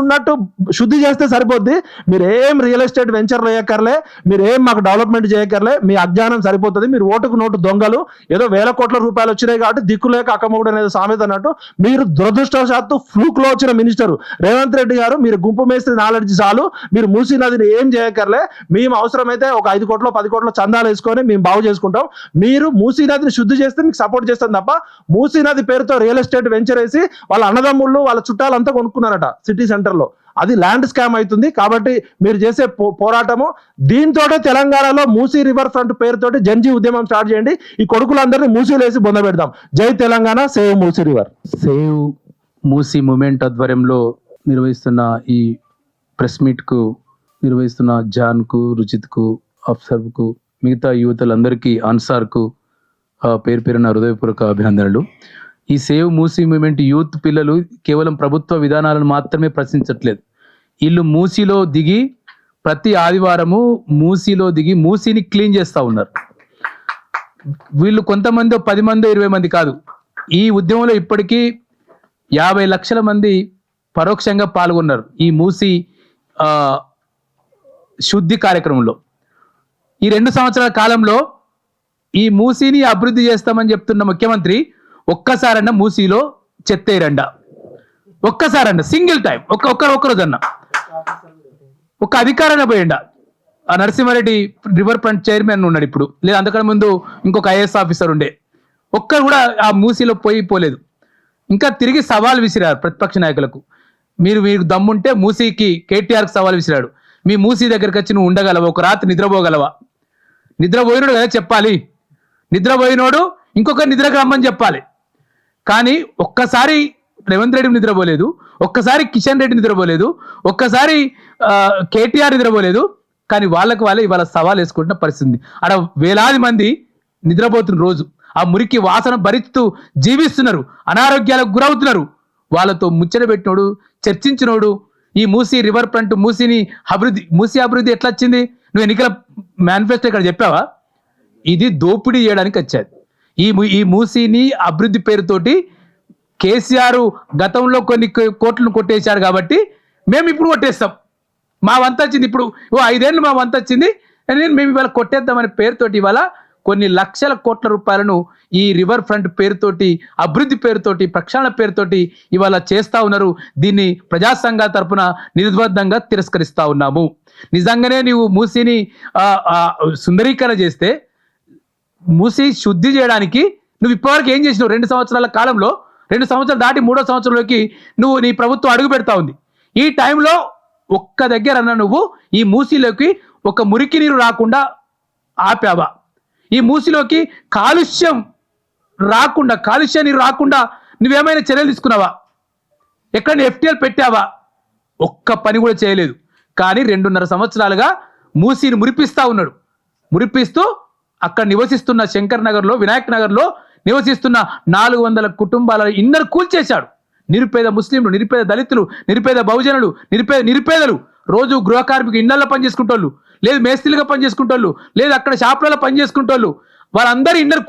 ఉన్నట్టు శుద్ధి చేస్తే సరిపోద్ది. మీరు ఏం రియల్ ఎస్టేట్ వెంచర్లు వేయక్కర్లే, మీరు ఏం మాకు డెవలప్మెంట్ చేయక్కర్లే, మీ అజ్ఞానం సరిపోతుంది. మీరు ఓటుకు నోటు దొంగలు, ఏదో వేల కోట్ల రూపాయలు వచ్చినాయి కాబట్టి దిక్కులేక అక్కమొగుడు అనేది సామెత అన్నట్టు మీరు దురదృష్టవశాత్తు ఫ్లూక్ లో వచ్చిన మినిస్టర్ రేవంత్ రెడ్డి గారు, మీరు గుంపు మేస్త్రి నాలెడ్జ్ చాలు, మీరు మూసీ నదిని ఏం చేయక్కర్లే. మేము అవసరమైతే ఒక 5 కోట్లు 10 కోట్ల చందాలు వేసుకొని మేము బాగు చేసుకుంటాం. మీరు మూసీ నదిని శుద్ధి చేస్తే మీకు సపోర్ట్ చేస్తాం తప్ప మూసీ నది పేరుతో రియల్ ఎస్టేట్ వెంచర్ వేసి వాళ్ళ అన్నదమ్ముళ్ళు వాళ్ళ చుట్టాలంతా కొనుక్కున్నారట సిటీ సెంటర్ లో. అది ల్యాండ్ స్కామ్ అవుతుంది. కాబట్టి మీరు చేసే పోరాటము దీంతో తెలంగాణలో మూసీ రివర్ ఫ్రంట్ పేరుతోటి జన్జీ ఉద్యమం స్టార్ట్ చేయండి. ఈ కొడుకులందరినీ మూసీలు వేసి బొంద పెడదాం. జై Telangana, save Musi river. Save Musi movement ఆధ్వర్యంలో నిర్వహిస్తున్న ఈ ప్రెస్ మీట్ కు నిర్వహిస్తున్న జాన్ కు, రుచిత్ కు, అఫ్సర్ కు, మిగతా యువతలందరికీ, అన్సార్ కు పేరు పేరున హృదయపూర్వక అభినందనలు. ఈ సేవ్ మూసీ మూమెంట్ యూత్ పిల్లలు కేవలం ప్రభుత్వ విధానాలను మాత్రమే ప్రశ్నించట్లేదు. వీళ్ళు మూసీలో దిగి ప్రతి ఆదివారము మూసీలో దిగి మూసీని క్లీన్ చేస్తూ ఉన్నారు. వీళ్ళు కొంతమంది 10 మంది 20 మంది కాదు, ఈ ఉద్యమంలో ఇప్పటికీ 50 లక్షల మంది పరోక్షంగా పాల్గొన్నారు ఈ మూసీ శుద్ధి కార్యక్రమంలో. ఈ 2 సంవత్సరాల కాలంలో ఈ మూసీని అభివృద్ధి చేస్తామని చెప్తున్న ముఖ్యమంత్రి ఒక్కసారన్నా మూసీలో చెత్తేరండా, ఒక్కసారన్నా సింగిల్ టైం, ఒక్కరోజన్నా ఒక్క అధికారాన్ని పోయిండా. ఆ నరసింహారెడ్డి రివర్ ఫ్రంట్ చైర్మన్ ఉన్నాడు ఇప్పుడు, లేదా అంతకన్నా ముందు ఇంకొక ఐఏఎస్ ఆఫీసర్ ఉండే, ఒక్కరు కూడా ఆ మూసీలో పోలేదు. ఇంకా తిరిగి సవాల్ విసిరారు ప్రతిపక్ష నాయకులకు. మీరు దమ్ముంటే మూసీకి కేటీఆర్కి సవాల్ విసిరాడు. మీ మూసీ దగ్గరికి వచ్చి నువ్వు ఉండగలవా, ఒక రాత్రి నిద్రపోగలవా? నిద్రపోయినోడు కదా చెప్పాలి, నిద్రపోయినోడు ఇంకొక నిద్రకు రమ్మని చెప్పాలి. కానీ ఒక్కసారి రేవంత్ రెడ్డి నిద్రపోలేదు, ఒక్కసారి కిషన్ రెడ్డి నిద్రపోలేదు, ఒక్కసారి కేటీఆర్ నిద్రపోలేదు. కానీ వాళ్ళే ఇవాళ సవాల్ వేసుకుంటున్న పరిస్థితి. ఆడ వేలాది మంది నిద్రపోతున్న రోజు ఆ మురికి వాసన భరిస్తూ జీవిస్తున్నారు, అనారోగ్యాలకు గురవుతున్నారు. వాళ్ళతో ముచ్చట పెట్టినోడు, చర్చించినోడు, ఈ మూసీ రివర్ ఫ్రంట్ మూసీ అభివృద్ధి ఎట్లా వచ్చింది? నువ్వు ఎన్నికల మేనిఫెస్టో ఇక్కడ చెప్పావా? ఇది దోపిడీ చేయడానికి వచ్చేది. ఈ మూసీని అభివృద్ధి పేరుతోటి కేసీఆర్ గతంలో కొన్ని కోట్లను కొట్టేశారు కాబట్టి మేము ఇప్పుడు కొట్టేస్తాం, మా వంత వచ్చింది, ఇప్పుడు 5 ఏళ్ళు మా వంత వచ్చింది, మేము ఇవాళ కొట్టేద్దామనే పేరుతోటి ఇవాళ కొన్ని లక్షల కోట్ల రూపాయలను ఈ రివర్ ఫ్రంట్ పేరుతోటి, అభివృద్ధి పేరుతోటి, ప్రక్షాళన పేరుతోటి ఇవాళ చేస్తా ఉన్నారు. దీన్ని ప్రజా సంఘాల తరపున నిర్బద్ధంగా తిరస్కరిస్తా ఉన్నాము. నిజంగానే నీవు మూసీని సుందరీకరణ చేస్తే, మూసీ శుద్ధి చేయడానికి నువ్వు ఇప్పటివరకు ఏం చేసినావు? 2 సంవత్సరాల కాలంలో, 2 సంవత్సరాలు దాటి 3వ సంవత్సరంలోకి నీ ప్రభుత్వం అడుగు పెడతా ఉంది. ఈ టైంలో ఒక్క దగ్గర అన్న నువ్వు ఈ మూసీలోకి ఒక మురికి నీరు రాకుండా ఆపావా? ఈ మూసీలోకి కాలుష్య నీరు రాకుండా నువ్వేమైనా చర్యలు తీసుకున్నావా? ఎక్కడ FTL పెట్టావా? ఒక్క పని కూడా చేయలేదు. కానీ 2.5 సంవత్సరాలుగా మూసీని మురిపిస్తా ఉన్నాడు. మురిపిస్తూ అక్కడ నివసిస్తున్న శంకర్ నగర్లో, వినాయక్ నగర్లో నివసిస్తున్న 400 కుటుంబాల ఇన్నర్ కూల్చేశాడు. నిరుపేద ముస్లింలు, నిరుపేద దళితులు, నిరుపేద బహుజనులు, నిరుపేదలు రోజు గృహ కార్మికు ఇళ్లలో పనిచేసుకుంటోళ్ళు, లేదు మేస్త్రీలుగా పనిచేసుకుంటోళ్ళు, లేదు అక్కడ షాపులలో పనిచేసుకుంటోళ్ళు, వాళ్ళందరూ ఇన్నర్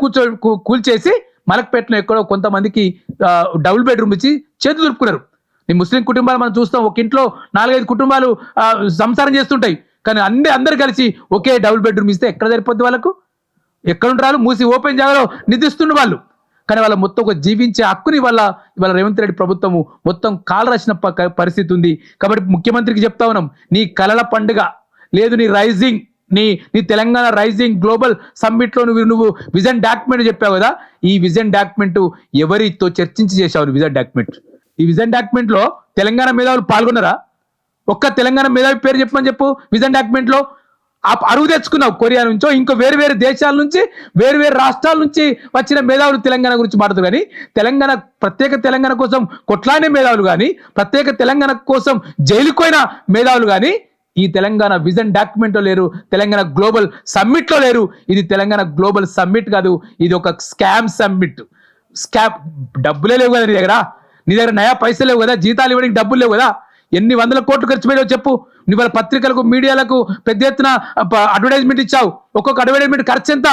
కూల్చేసి మలక్పేటలో ఎక్కడో కొంతమందికి డబుల్ బెడ్రూమ్ ఇచ్చి చేతి దులుపుకున్నారు. ఈ ముస్లిం కుటుంబాలు మనం చూస్తాం, ఒక ఇంట్లో 4-5 కుటుంబాలు సంసారం చేస్తుంటాయి. కానీ అందరు కలిసి ఒకే డబుల్ బెడ్రూమ్ ఇస్తే ఎక్కడ సరిపోద్ది వాళ్ళకు? ఎక్కడుంటారు? మూసి ఓపెన్ జాగాలో నిద్రిస్తున్న వాళ్ళు. కానీ వాళ్ళ మొత్తం ఒక జీవించే హక్కుని ఇవాళ రేవంత్ రెడ్డి ప్రభుత్వము మొత్తం కాలు రాసిన పరిస్థితి ఉంది. కాబట్టి ముఖ్యమంత్రికి చెప్తా ఉన్నాం, నీ కలల పండుగ లేదు, నీ రైజింగ్, నీ తెలంగాణ రైజింగ్ గ్లోబల్ సమ్మిట్ లో నువ్వు విజన్ డాక్యుమెంట్ చెప్పావు కదా, ఈ విజన్ డాక్యుమెంట్ ఎవరితో చర్చించి చేశావు? విజన్ డాక్యుమెంట్, ఈ విజన్ డాక్యుమెంట్ లో తెలంగాణ మేధావులు పాల్గొన్నారా? ఒక్క తెలంగాణ మేధావి పేరు చెప్పు విజన్ డాక్యుమెంట్ లో. అరువు తెచ్చుకున్నావు కొరియా నుంచో, ఇంకో వేరు దేశాల నుంచి, వేరు రాష్ట్రాల నుంచి వచ్చిన మేధావులు తెలంగాణ గురించి మాట్లాడుతారు. కానీ ప్రత్యేక తెలంగాణ కోసం కొట్లాడే మేధావులు కానీ, ప్రత్యేక తెలంగాణ కోసం జైలుకు పోయిన మేధావులు కానీ ఈ తెలంగాణ విజన్ డాక్యుమెంట్ లో లేరు, తెలంగాణ గ్లోబల్ సమ్మిట్ లో లేరు. ఇది తెలంగాణ గ్లోబల్ సమ్మిట్ కాదు, ఇది ఒక స్కామ్ సమ్మిట్. స్కామ్. డబ్బులే లేవు కదా నీ దగ్గర నయా పైసలు లేవు కదా, జీతాలు ఇవ్వడానికి డబ్బులు లేవు కదా, ఎన్ని వందల కోట్లు ఖర్చు పెట్టావు చెప్పు. నువ్వు వాళ్ళ పత్రికలకు మీడియాలకు పెద్ద ఎత్తున అడ్వర్టైజ్మెంట్ ఇచ్చావు. ఒక్కొక్క అడ్వర్టైజ్మెంట్ ఖర్చు ఎంత?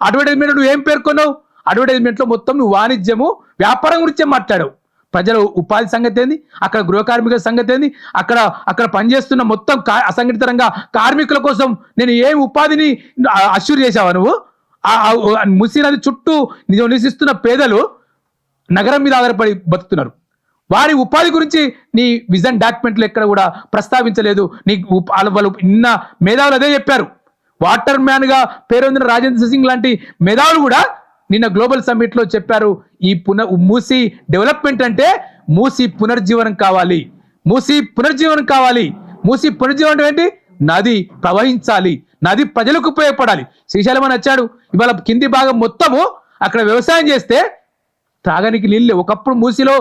అడ్వర్టైజ్మెంట్ నువ్వు ఏం పేర్కొన్నావు? అడ్వర్టైజ్మెంట్ లో మొత్తం నువ్వు వాణిజ్యము వ్యాపారం గురించే మాట్లాడావు. ప్రజల ఉపాధి సంగతి ఏంది, అక్కడ గృహ కార్మికుల సంగతి ఏంది, అక్కడ పనిచేస్తున్న మొత్తం అసంఘటిత రంగ కార్మికుల కోసం నేను ఏం ఉపాధిని అష్యూర్ చేశావా నువ్వు? మూసీ నది చుట్టూ నివసిస్తున్న పేదలు నగరం మీద ఆధారపడి బతుకుతున్నారు. వారి ఉపాధి గురించి నీ విజన్ డాక్యుమెంట్లు ఎక్కడ కూడా ప్రస్తావించలేదు. వాళ్ళు నిన్న మేధావులు అదే చెప్పారు. వాటర్ మ్యాన్ గా పేరొందిన రాజేంద్ర సింగ్ లాంటి మేధావులు కూడా నిన్న గ్లోబల్ సమ్మిట్ లో చెప్పారు, ఈ మూసీ డెవలప్మెంట్ అంటే మూసీ పునర్జీవనం కావాలి. మూసీ పునర్జీవనం కావాలి. మూసీ పునర్జీవనం ఏంటి? నది ప్రవహించాలి, నది ప్రజలకు ఉపయోగపడాలి. శ్రీశైలం అని వచ్చాడు, ఇవాళ కింది భాగం మొత్తము అక్కడ వ్యవసాయం చేస్తే తాగడానికి నీళ్ళు. ఒకప్పుడు మూసీలో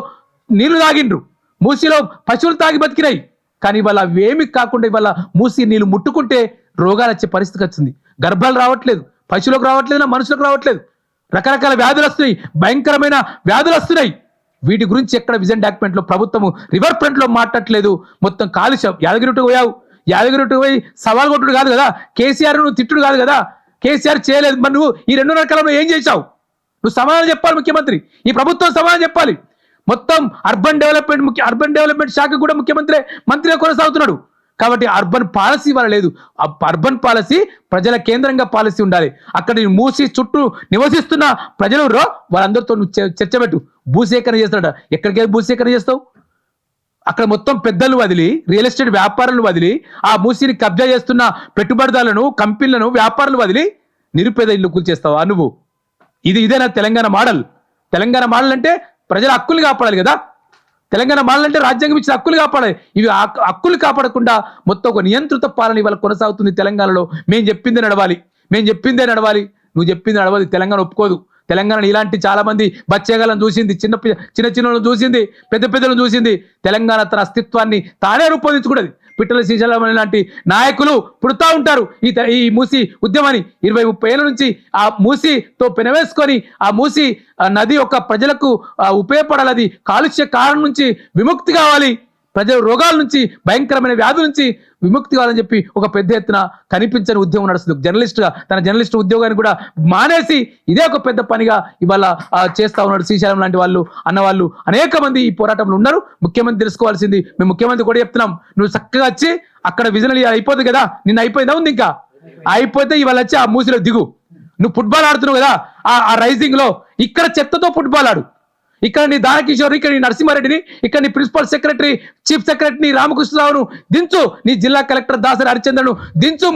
నీళ్లు తాగిండ్రు, మూసీలో పశువులు తాగి బతికినాయి. కానీ ఇవాళ అవేమి కాకుండా ఇవాళ మూసీ నీళ్ళు ముట్టుకుంటే రోగాలు వచ్చే పరిస్థితికి వచ్చింది. గర్భాలు రావట్లేదు, పశువులకు రావట్లేదు, మనుషులకు రావట్లేదు. రకరకాల వ్యాధులు వస్తున్నాయి, భయంకరమైన వ్యాధులు వస్తున్నాయి. వీటి గురించి ఎక్కడ విజన్ డాక్యుమెంట్ లో ప్రభుత్వము రివర్ ఫ్రంట్ లో మాట్లాడట్లేదు. మొత్తం కాలుష్యం. యాదగిరిగుట్టకు పోయావు, యాదగిరిగుట్టకు పోయి సవాల్ కొట్టుడు కాదు కదా, కేసీఆర్ నువ్వు తిట్టుడు కాదు కదా, కేసీఆర్ చేయలేదు. మరి నువ్వు ఈ 2.5 కాలంలో ఏం చేశావు? నువ్వు సమాధానం చెప్పాలి ముఖ్యమంత్రి, ఈ ప్రభుత్వం సమాధానం చెప్పాలి. మొత్తం అర్బన్ డెవలప్మెంట్ శాఖ కూడా మంత్రిగా కొనసాగుతున్నాడు. కాబట్టి అర్బన్ పాలసీ వల్ల లేదు. అర్బన్ పాలసీ ప్రజల కేంద్రంగా పాలసీ ఉండాలి. అక్కడ మూసీ చుట్టూ నివసిస్తున్న ప్రజలు వాళ్ళందరితో చర్చ పెట్టు. భూసేకరణ చేస్తాడ, ఎక్కడికి భూసేకరణ చేస్తావు? అక్కడ మొత్తం పెద్దలు వదిలి, రియల్ ఎస్టేట్ వ్యాపారులను వదిలి, ఆ మూసీని కబ్జా చేస్తున్న పెట్టుబడిదారులను, కంపెనీలను, వ్యాపారులు వదిలి నిరుపేద ఇల్లు కూల్చేస్తావా నువ్వు? ఇదేనా తెలంగాణ మోడల్? తెలంగాణ మోడల్ అంటే ప్రజల హక్కులు కాపాడాలి కదా. తెలంగాణ మోడల్ అంటే రాజ్యాంగం ఇచ్చిన హక్కులు కాపాడాలి. ఇవి హక్కులు కాపాడకుండా మొత్తం ఒక నియంత్రిత పాలన ఇవాళ కొనసాగుతుంది తెలంగాణలో. మేము చెప్పిందే నడవాలి. నువ్వు చెప్పింది నడవాలి. తెలంగాణ ఒప్పుకోదు. తెలంగాణ ఇలాంటి చాలా మంది బచ్చేగాలను చూసింది, చిన్న చూసింది, పెద్దలను చూసింది. తెలంగాణ తన అస్తిత్వాన్ని తానే రూపొందించుకున్నది. పిట్టల శ్రీశైలం లాంటి నాయకులు పుడుతూ ఉంటారు. ఈ మూసీ ఉద్యమాన్ని 20-30 ఏళ్ళ నుంచి ఆ మూసీతో పెనవేసుకొని ఆ మూసీ నది యొక్క ప్రజలకు ఉపయోగపడాలి. అది కాలుష్య కారణం నుంచి విముక్తి కావాలి, ప్రజల రోగాల నుంచి, భయంకరమైన వ్యాధుల నుంచి విముక్తి కావాలని చెప్పి ఒక పెద్ద ఎత్తున కనిపించని ఉద్యమం నడుస్తుంది. తన జర్నలిస్ట్ ఉద్యోగాన్ని కూడా మానేసి ఇదే ఒక పెద్ద పనిగా ఇవాళ చేస్తా ఉన్నాడు. శ్రీశైలం లాంటి వాళ్ళు, అన్నవాళ్ళు అనేక మంది ఈ పోరాటంలో ఉన్నారు. ముఖ్యమంత్రి తెలుసుకోవాల్సింది, మేము ముఖ్యమంత్రి కూడా చెప్తున్నాం, నువ్వు చక్కగా వచ్చి అక్కడ విజనల్ అయిపోతుంది కదా, నిన్న అయిపోయిందా ఉంది, ఇంకా అయిపోతే ఇవాళ వచ్చి ఆ మూసిలో దిగు. నువ్వు ఫుట్బాల్ ఆడుతున్నావు కదా, ఆ రైజింగ్ లో ఇక్కడ చెత్తతో ఫుట్బాల్ ఆడు. ఇక్కడ నీ దానకిషోర్, ఇక్కడ నీ నరసింహారెడ్డిని, ఇక్కడ నీ ప్రిన్సిపల్ సెక్రటరీ, చీఫ్ సెక్రటరీ రామకృష్ణరావును దించు, నీ జిల్లా కలెక్టర్ దాసరి హరిచంద్రను దించు.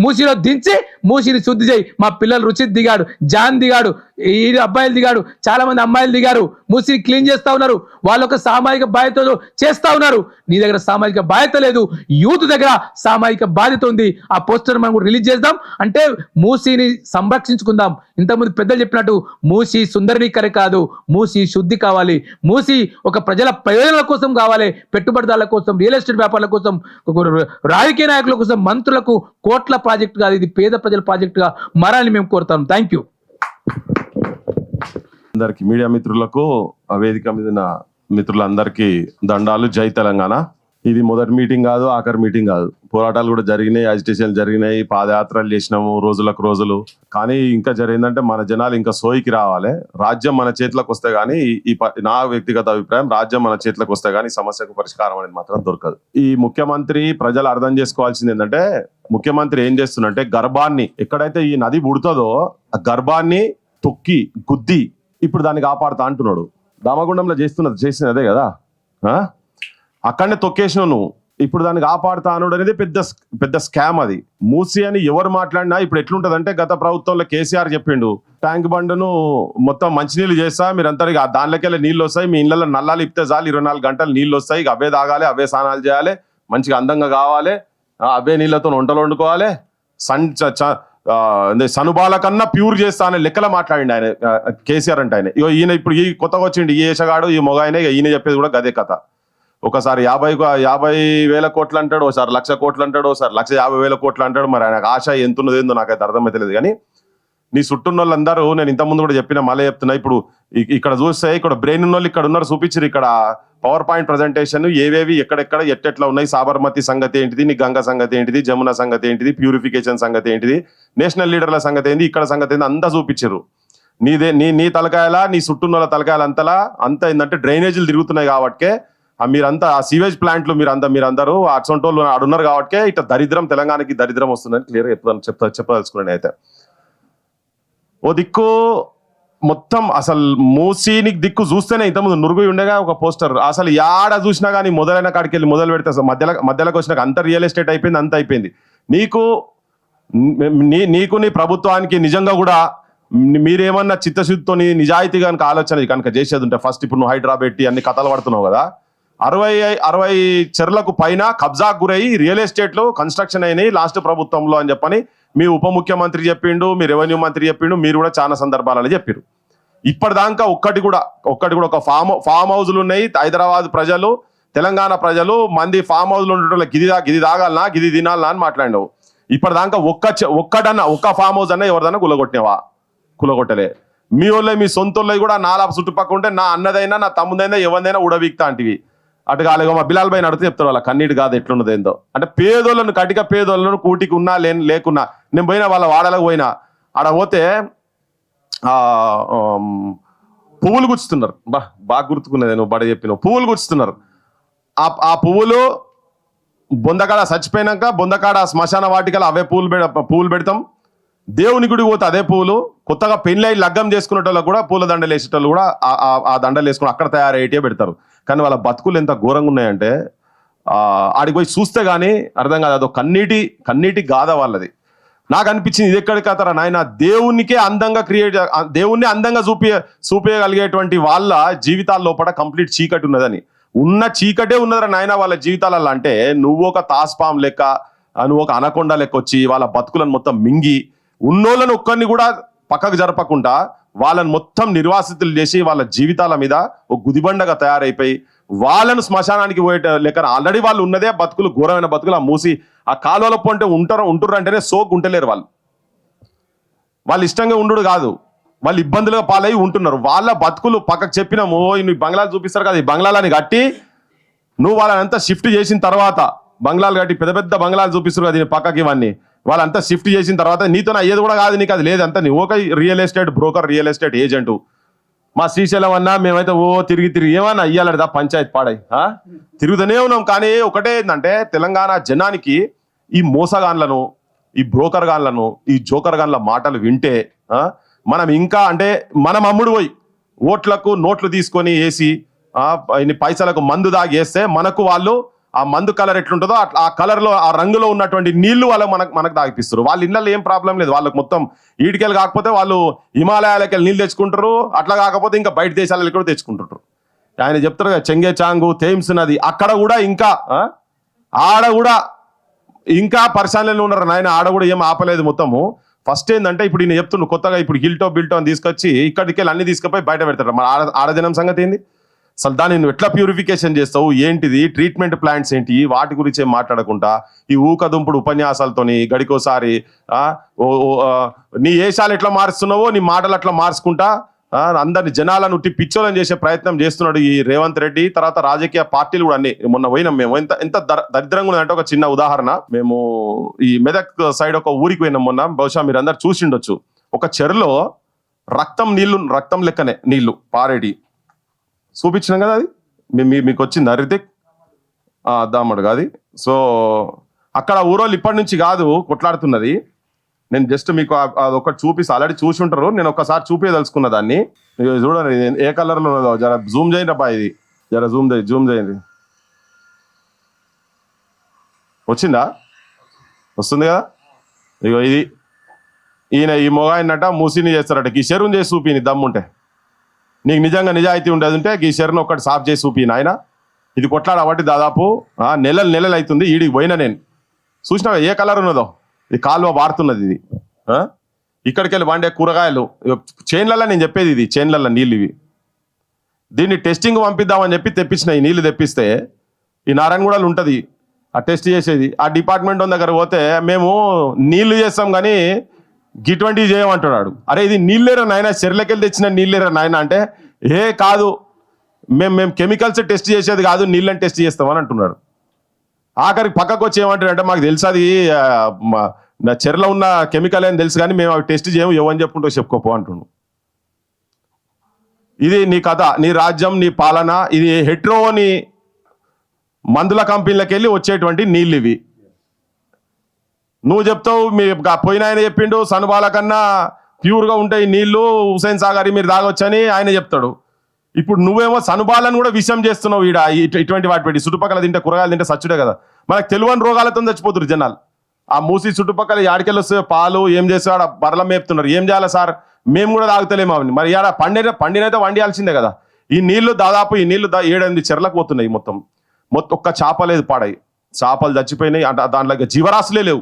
మూసీలో దించి మూసీని శుద్ధి చేయి. మా పిల్లలు రుచిత్ దిగాడు, జాన్ దిగాడు, ఈ అబ్బాయిలు దిగాడు, చాలా మంది అమ్మాయిలు దిగారు, మూసీని క్లీన్ చేస్తా ఉన్నారు. వాళ్ళొక సామాజిక బాధ్యతలు చేస్తా ఉన్నారు. నీ దగ్గర సామాజిక బాధ్యత లేదు, యూత్ దగ్గర సామాజిక బాధ్యత ఉంది. ఆ పోస్టర్ మనం కూడా రిలీజ్ చేద్దాం. అంటే మూసీని సంరక్షించుకుందాం. ఇంతకుముందు పెద్దలు చెప్పినట్టు మూసీ సుందరీకరణ కాదు, మూసీ శుద్ధి కావాలి. మూసీ ఒక ప్రజల ప్రయోజనాల కోసం కావాలి, పెట్టుబడిదారుల కోసం, రియల్ ఎస్టేట్ వ్యాపారుల కోసం, రాజకీయ నాయకుల కోసం, మంత్రులకు కోట్ల ప్రాజెక్టు కాదు, ఇది పేద ప్రజల ప్రాజెక్టుగా మారాలని మేము కోరుతాం. Thank you. అందరికి మీడియా మిత్రులకు, వేదిక మీద ఉన్న మిత్రులందరికీ దండాలు. జై తెలంగాణ. ఇది మొదటి మీటింగ్ కాదు, ఆఖరి మీటింగ్ కాదు. పోరాటాలు కూడా జరిగినాయి, అజిటేషన్లు జరిగినాయి, పాదయాత్రలు చేసినాము రోజులకు రోజులు. కానీ ఇంకా జరిగిందంటే మన జనాలు ఇంకా సోయికి రావాలి. రాజ్యం మన చేతిలోకి వస్తే గానీ, నా వ్యక్తిగత అభిప్రాయం, రాజ్యం మన చేతిలోకి వస్తే గానీ సమస్యకు పరిష్కారం అనేది మాత్రం దొరకదు. ఈ ముఖ్యమంత్రి ప్రజలు అర్థం చేసుకోవాల్సింది ఏంటంటే, ముఖ్యమంత్రి ఏం చేస్తున్నంటే గర్భాన్ని, ఎక్కడైతే ఈ నది పుడుతుందో ఆ గర్భాన్ని తొక్కి గుద్ది ఇప్పుడు దాన్ని కాపాడుతా అంటున్నాడు. దామగుండంలో చేసినది అదే కదా, అక్కడనే తొక్కేసిన నువ్వు. ఇప్పుడు దాన్ని కాపాడుతా అనుడు అనేది పెద్ద స్కామ్. అది మూసి అని ఎవరు మాట్లాడినా ఇప్పుడు ఎట్లుంటది అంటే, గత ప్రభుత్వంలో కేసీఆర్ చెప్పిండు, ట్యాంక్ బండ్ను మొత్తం మంచినీళ్ళు చేస్తా, మీరంతా దానిలోకెళ్ళి నీళ్ళు వస్తాయి, మీ ఇళ్ళలో నల్లాలు ఇప్పితే చాలు, 24 గంటలు నీళ్ళు వస్తాయి, అవే తాగాలి, అవే స్నానాలు చేయాలి, మంచిగా అందంగా కావాలి, అవే నీళ్ళతో వంటలు వండుకోవాలి, సనుబాల కన్నా ప్యూర్ చేస్తా అనే లెక్కల మాట్లాడిండు ఆయన కేసీఆర్ అంటే. ఆయన ఈయన ఇప్పుడు ఈ కొత్తగా వచ్చిండు, ఈ ఏషగాడు, ఈ మొగ ఆయన, ఈయన చెప్పేది కూడా గదే కథ. ఒకసారి 50,000 కోట్లు అంటాడు, ఒకసారి 1,00,000 కోట్లు అంటాడు, ఒకసారి 1,50,000 కోట్లు అంటాడు. మరి ఆయనకు ఆశ ఎంత ఉన్నదో ఏందో నాకైతే అర్థమైతలేదు. కానీ నీ చుట్టూ వాళ్ళందరూ, నేను ఇంతకుముందు కూడా చెప్పిన, మళ్ళీ చెప్తున్నా, ఇప్పుడు ఇక్కడ చూస్తే ఇక్కడ బ్రెయిన్ ఉన్న వాళ్ళు ఇక్కడ ఉన్నారు, చూపించారు ఇక్కడ పవర్ పాయింట్ ప్రజెంటేషన్ ఏవేవి ఎక్కడెక్కడ ఎట్టెట్లా ఉన్నాయి, సాబర్మతి సంగతి ఏంటిది, నీ గంగా సంగతి ఏంటిది, జమున సంగతి ఏంటిది, ప్యూరిఫికేషన్ సంగతి ఏంటిది, నేషనల్ లీడర్ల సంగతి ఏంటి, ఇక్కడ సంగతి ఏంటి, అంతా చూపించారు. నీ తలకాయల, నీ చుట్టూన్న తలకాయలు అంత ఏంటంటే డ్రైనేజీలు తిరుగుతున్నాయి కాబట్టే, మీరంతా ఆ సీవేజ్ ప్లాంట్లు మీరందరూ అసొంటోళ్ళు ఆడున్నారు కాబట్టే ఇట్లా దరిద్రం, తెలంగాణకి దరిద్రం వస్తుందని క్లియర్గా చెప్పదలుచుకున్నాను. అయితే ఓ దిక్కు మొత్తం అసలు మూసీని దిక్కు చూస్తేనే ఇంతకుముందు నురుగు ఉండగా ఒక పోస్టర్, అసలు యాడ చూసినా కానీ మొదలైన కాడికి వెళ్ళి మొదలు పెడితే అసలు మధ్యలోకి వచ్చినాక అంత రియల్ ఎస్టేట్ అయిపోయింది, అంత అయిపోయింది. నీకు నీ ప్రభుత్వానికి నిజంగా కూడా మీరేమన్నా చిత్తశుద్ధితో నిజాయితీ కనుక ఆలోచన కనుక చేసేది ఉంటే, ఫస్ట్ ఇప్పుడు నువ్వు హైడ్రా పెట్టి అన్ని కథలు పడుతున్నావు కదా, 60 చెర్లకు పైన కబ్జాకు గురయ్యి రియల్ ఎస్టేట్లు కన్స్ట్రక్షన్ అయినాయి లాస్ట్ ప్రభుత్వంలో అని చెప్పని మీ ఉప ముఖ్యమంత్రి చెప్పిండు, మీ రెవెన్యూ మంత్రి చెప్పిండు, మీరు కూడా చాలా సందర్భాలని చెప్పారు. ఇప్పటిదాకా ఒక్కటి కూడా ఒక ఫామ్ హౌజులు ఉన్నాయి. హైదరాబాద్ ప్రజలు, తెలంగాణ ప్రజలు మంది ఫామ్ హౌస్లు ఉండటం గిది తాగాలనా, గిది తినాలనా అని మాట్లాడినావు. ఇప్పటిదాకా ఒక్క ఫామ్ హౌస్ అన్నా ఎవరిదన్నా కులగొట్టలే. మీ వాళ్ళే, మీ సొంత వాళ్ళవి కూడా నాలా చుట్టుపక్కల ఉంటే నా అన్నదైనా నా తమ్ముదైనా ఎవరిదైనా ఉడవీక్తా అంటివి. అటు కాలేగా మా బిలాల్ భాయ్ అడిగితే చెప్తారు, వాళ్ళ కన్నీటి కాదు ఎట్లున్నది ఏందో. అంటే పేదోళ్ళను, కటిక పేదోళ్ళను, కూటికి ఉన్నా లేకున్నా, నేను పోయినా వాళ్ళ వాడలకు పోయినా, ఆడ పోతే పువ్వులు గుచ్చుతున్నారు. బాగా గుర్తుకున్నది, నువ్వు బడ చెప్పిన పువ్వులు గుచ్చుతున్నారు. ఆ పువ్వులు బొందకాడ చచ్చిపోయినాక బొందకాడ శ్మశాన వాటికలు అవే పువ్వులు పెడతాం. దేవుని గుడికి పోతే అదే పువ్వులు. కొత్తగా పెళ్ళై లగ్గం చేసుకునేటోళ్ళకు కూడా పూల దండలు వేసేటోళ్ళు కూడా ఆ దండలు వేసుకుని అక్కడ తయారయ్యేటే పెడతారు. కానీ వాళ్ళ బతుకులు ఎంత ఘోరంగా ఉన్నాయంటే ఆడికి పోయి చూస్తే గానీ అర్థం కాదు. అదో కన్నీటి గాథ వాళ్ళది. నాకు అనిపించింది, ఇది ఎక్కడికి కథరా నాయన, దేవునికే అందంగా దేవుణ్ణి అందంగా చూపించగలిగేటువంటి వాళ్ళ జీవితాల లోపల కంప్లీట్ చీకటి ఉన్నదని, ఉన్న చీకటే ఉన్నదరా నాయన వాళ్ళ జీవితాలలో. అంటే నువ్వు ఒక తాస్పాం లెక్క, నువ్వు ఒక అనకొండ లెక్క వచ్చి వాళ్ళ బతుకులను మొత్తం మింగి, ఉన్నోళ్ళని ఒక్కరిని కూడా పక్కకు జరపకుండా వాళ్ళని మొత్తం నిర్వాసితులు చేసి వాళ్ళ జీవితాల మీద ఒక గుదిబండగా తయారైపోయి వాళ్ళను శ్మశానానికి పోయేట లెక్క ఆల్రెడీ వాళ్ళు ఉన్నదే బతుకులు, ఘోరమైన బతుకులు. ఆ మూసి ఆ కాలువల పొంటే ఉంటుర్రు అంటేనే సోకు ఉంటలేరు. వాళ్ళు ఇష్టంగా ఉండు కాదు, వాళ్ళు ఇబ్బందులుగా పాలై ఉంటున్నారు. వాళ్ళ బతుకులు పక్కకు చెప్పినాము, నువ్వు బంగ్లాలు చూపిస్తారు కదా, ఈ బంగ్లాలని కట్టి నువ్వు వాళ్ళనంతా షిఫ్ట్ చేసిన తర్వాత, బంగ్లాలు కట్టి పెద్ద పెద్ద బంగ్లాలు చూపిస్తారు కదా దీని పక్కకి, ఇవన్నీ వాళ్ళంతా షిఫ్ట్ చేసిన తర్వాత నీతో అయ్యేది కూడా కాదు, నీకు అది లేదు. అంతా నీ ఒక real estate broker, real estate agent. మా శ్రీశైలం అన్నా మేమైతే తిరిగి ఏమన్నా అయ్యాలదా పంచాయత్ పాడై తిరుగుతూనే ఉన్నాం. కానీ ఒకటే ఏంటంటే, తెలంగాణ జనానికి ఈ మోసగాన్లను, ఈ బ్రోకర్ గాన్లను, ఈ జోకర్ గాన్ల మాటలు వింటే మనం ఇంకా అంటే మనం అమ్ముడు పోయి ఓట్లకు నోట్లు తీసుకొని వేసి ఇన్ని పైసలకు మందు దాగి వేస్తే మనకు వాళ్ళు ఆ మందు కలర్ ఎట్లుంటుందో ఆ కలర్ లో, ఆ రంగులో ఉన్నటువంటి నీళ్లు వాళ్ళు మనకు తాగిపిస్తారు. వాళ్ళ ఇళ్ళల్లో ఏం ప్రాబ్లం లేదు, వాళ్ళకి మొత్తం ఈడికెళ్ళి కాకపోతే వాళ్ళు హిమాలయాలకి వెళ్ళి నీళ్ళు తెచ్చుకుంటారు, అట్లా కాకపోతే ఇంకా బయట దేశాలకు కూడా తెచ్చుకుంటుంటారు. ఆయన చెప్తారు కదా చెంగే చాంగు, థేమ్స్ నది, అక్కడ కూడా ఇంకా ఆడ కూడా ఇంకా పరిశాలలో ఉన్నారు నాయన. ఆడ కూడా ఏం ఆపలేదు మొత్తము. ఫస్ట్ ఏంటంటే ఇప్పుడు ఈయన చెప్తుండ్రు కొత్తగా, ఇప్పుడు బిల్టో అని తీసుకొచ్చి ఇక్కడికి వెళ్ళి అన్ని తీసుకుపోయి బయట పెడతారు. మన ఆడజనం సంగతి ఏంది అసలు? దాన్ని నువ్వు ఎట్లా ప్యూరిఫికేషన్ చేస్తావు, ఏంటిది ట్రీట్మెంట్ ప్లాంట్స్ ఏంటి, వాటి గురించి ఏం మాట్లాడకుండా ఈ ఊకదుంపుడు ఉపన్యాసాలతోని గడికోసారి నీ ఏషాలు ఎట్లా మారుస్తున్నావో నీ మాటలు అట్లా మార్చుకుంటా అందరిని జనాలను పిచ్చోలని చేసే ప్రయత్నం చేస్తున్నాడు ఈ రేవంత్ రెడ్డి. తర్వాత రాజకీయ పార్టీలు కూడా అన్ని. మొన్న పోయినాం మేము, ఎంత దరిద్రంగా ఉందంటే, ఒక చిన్న ఉదాహరణ, మేము ఈ మెదక్ సైడ్ ఒక ఊరికి పోయినాం మొన్న, బహుశా మీరు అందరు చూసిండొచ్చు. ఒక చెరులో రక్తం లెక్కనే నీళ్లు పారేటి చూపించినాం కదా, అది మీకు వచ్చింది హరితిక్ దామడు కాదు. సో అక్కడ ఊరోళ్ళు ఇప్పటి నుంచి కాదు కొట్లాడుతున్నది. నేను జస్ట్ మీకు అదొకటి చూపిస్తా, ఆల్రెడీ చూసి ఉంటారు, నేను ఒకసారి చూపించదలుచుకున్న దాన్ని. చూడండి ఏ కలర్లో ఉన్నదో, జర జూమ్ చేయండి అబ్బా, ఇది జర జూమ్ చేయండి. వచ్చిందా? వస్తుంది కదా. ఇగో ఇది ఈ మొగాయనట మూసిని చేస్తారట. ఈ చెరువుని చేసి చూపిని దమ్ముంటే, నీకు నిజంగా నిజాయితీ ఉండేది ఉంటే ఈ చెరువుని ఒకటి సాఫ్ చేసి చూపిన ఆయన. ఇది కొట్లాడబట్టి దాదాపు నెలలు అవుతుంది. ఈడికి పోయినా నేను చూసినా ఏ కలర్ ఉన్నదో, ఇది కాలువ వాడుతున్నది. ఇది ఇక్కడికి వెళ్ళి వండే కూరగాయలు చైన్లలో, నేను చెప్పేది ఇది చైన్లలో నీళ్ళు ఇవి. దీన్ని టెస్టింగ్ పంపిద్దామని చెప్పి తెప్పించిన. ఈ నీళ్లు తెప్పిస్తే ఈ నారాయణగూడలో ఉంటుంది ఆ టెస్ట్ చేసేది. ఆ డిపార్ట్మెంట్ దగ్గర పోతే మేము నీళ్లు చేస్తాం కానీ గిటువంటివి చేయమంటున్నాడు. అరే ఇది నీళ్ళేరా నాయన, చెర్లకెళ్ళి తెచ్చిన నీళ్ళేరా నాయన అంటే, ఏ కాదు మేము కెమికల్స్ టెస్ట్ చేసేది కాదు, నీళ్ళని టెస్ట్ చేస్తామని అంటున్నాడు. ఆఖరికి పక్కకు వచ్చి ఏమంటాడంటే, మాకు తెలుసు అది నా చెర్లో ఉన్న కెమికల్ అని తెలుసు కానీ మేము అవి టెస్ట్ చేయము, ఎవని చెప్పుకుంటూ చెప్పుకోపో అంటుండు. ఇది నీ కథ, నీ రాజ్యం, నీ పాలన. ఇది హెట్రోని మందుల కంపెనీలకు వెళ్ళి వచ్చేటువంటి నీళ్ళు ఇవి. నువ్వు చెప్తావు మీ పోయిన ఆయన చెప్పిండు సనుబాల కన్నా ప్యూర్గా ఉంటాయి నీళ్లు, హుసేన్ సాగర్ మీరు తాగొచ్చని ఆయన చెప్తాడు. ఇప్పుడు నువ్వేమో సనుబాలను కూడా విషయం చేస్తున్నావు. ఈడ ఇటువంటి వాటి పెట్టి చుట్టుపక్కల తింటే కూరగాయలు తింటే సచ్చుడే కదా. మనకు తెలియని రోగాలతో చచ్చిపోతున్నారు జనాలు. ఆ మూసి చుట్టుపక్కల యాడికెళ్ళి వస్తే పాలు ఏం చేస్తాడు, బర్రెల మేపుతున్నారు. ఏం చేయాలి సార్, మేము కూడా తాగుతలేము అవన్నీ. మరి ఆడ పండినైతే వండియాల్సిందే కదా. ఈ నీళ్లు దాదాపు 7-8 చెర్లకు పోతున్నాయి. మొత్తం ఒక్క చేప లేదు పాడాయి, చేపలు చచ్చిపోయినాయి. దాంట్లో జీవరాశులే లేవు.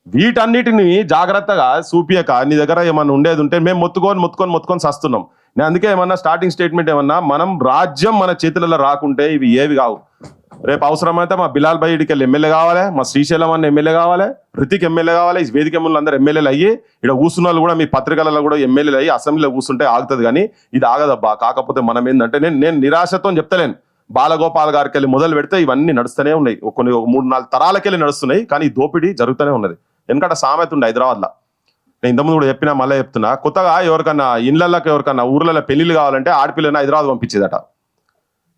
వీటన్నిటిని జాగ్రత్తగా చూపియక నీ దగ్గర ఏమన్నా ఉండేది ఉంటే మేము మొత్తుకొని సస్తున్నాం. నేను అందుకే ఏమన్నా స్టార్టింగ్ స్టేట్మెంట్ ఏమన్నా, మనం రాజ్యం మన చేతులలో రాకుంటే ఇవి ఏవి కావు. రేపు అవసరమైతే మా బిలాల్ బయటికి వెళ్ళి ఎమ్మెల్యే కావాలి, మా శ్రీశైలం అన్న ఎమ్మెల్యే కావాలి, ఋతిక్ ఎమ్మెల్యే కావాలి, ఈ వేదిక ఎమ్మెల్యేలు అందరూ ఎమ్మెల్యేలు అయ్యి ఇక్కడ కూర్చున్న వాళ్ళు కూడా మీ పత్రికలలో కూడా ఎమ్మెల్యేలు అయ్యి అసెంబ్లీలో కూర్చుంటే ఆగుతుంది. కానీ ఇది ఆగదబ్బా. కాకపోతే మనం ఏంటంటే నేను నిరాశతో చెప్తలేను. బాలగోపాల్ గారికి వెళ్ళి మొదలు పెడితే ఇవన్నీ నడుస్తూనే ఉన్నాయి. కొన్ని 3-4 తరాలకెళ్ళి నడుస్తున్నాయి. కానీ ఈ దోపిడీ జరుగుతూనే ఉన్నది. ఎందుకంటే సామెత ఉండే హైదరాబాద్లో, నేను ఇంతకుముందు కూడా చెప్పినా మళ్ళీ చెప్తున్నా. కొత్తగా ఎవరికన్నా ఇళ్లకి ఎవరికన్నా ఊర్లలో పెళ్లిళ్ళు కావాలంటే ఆడపిల్లని హైదరాబాద్ పంపించేదట.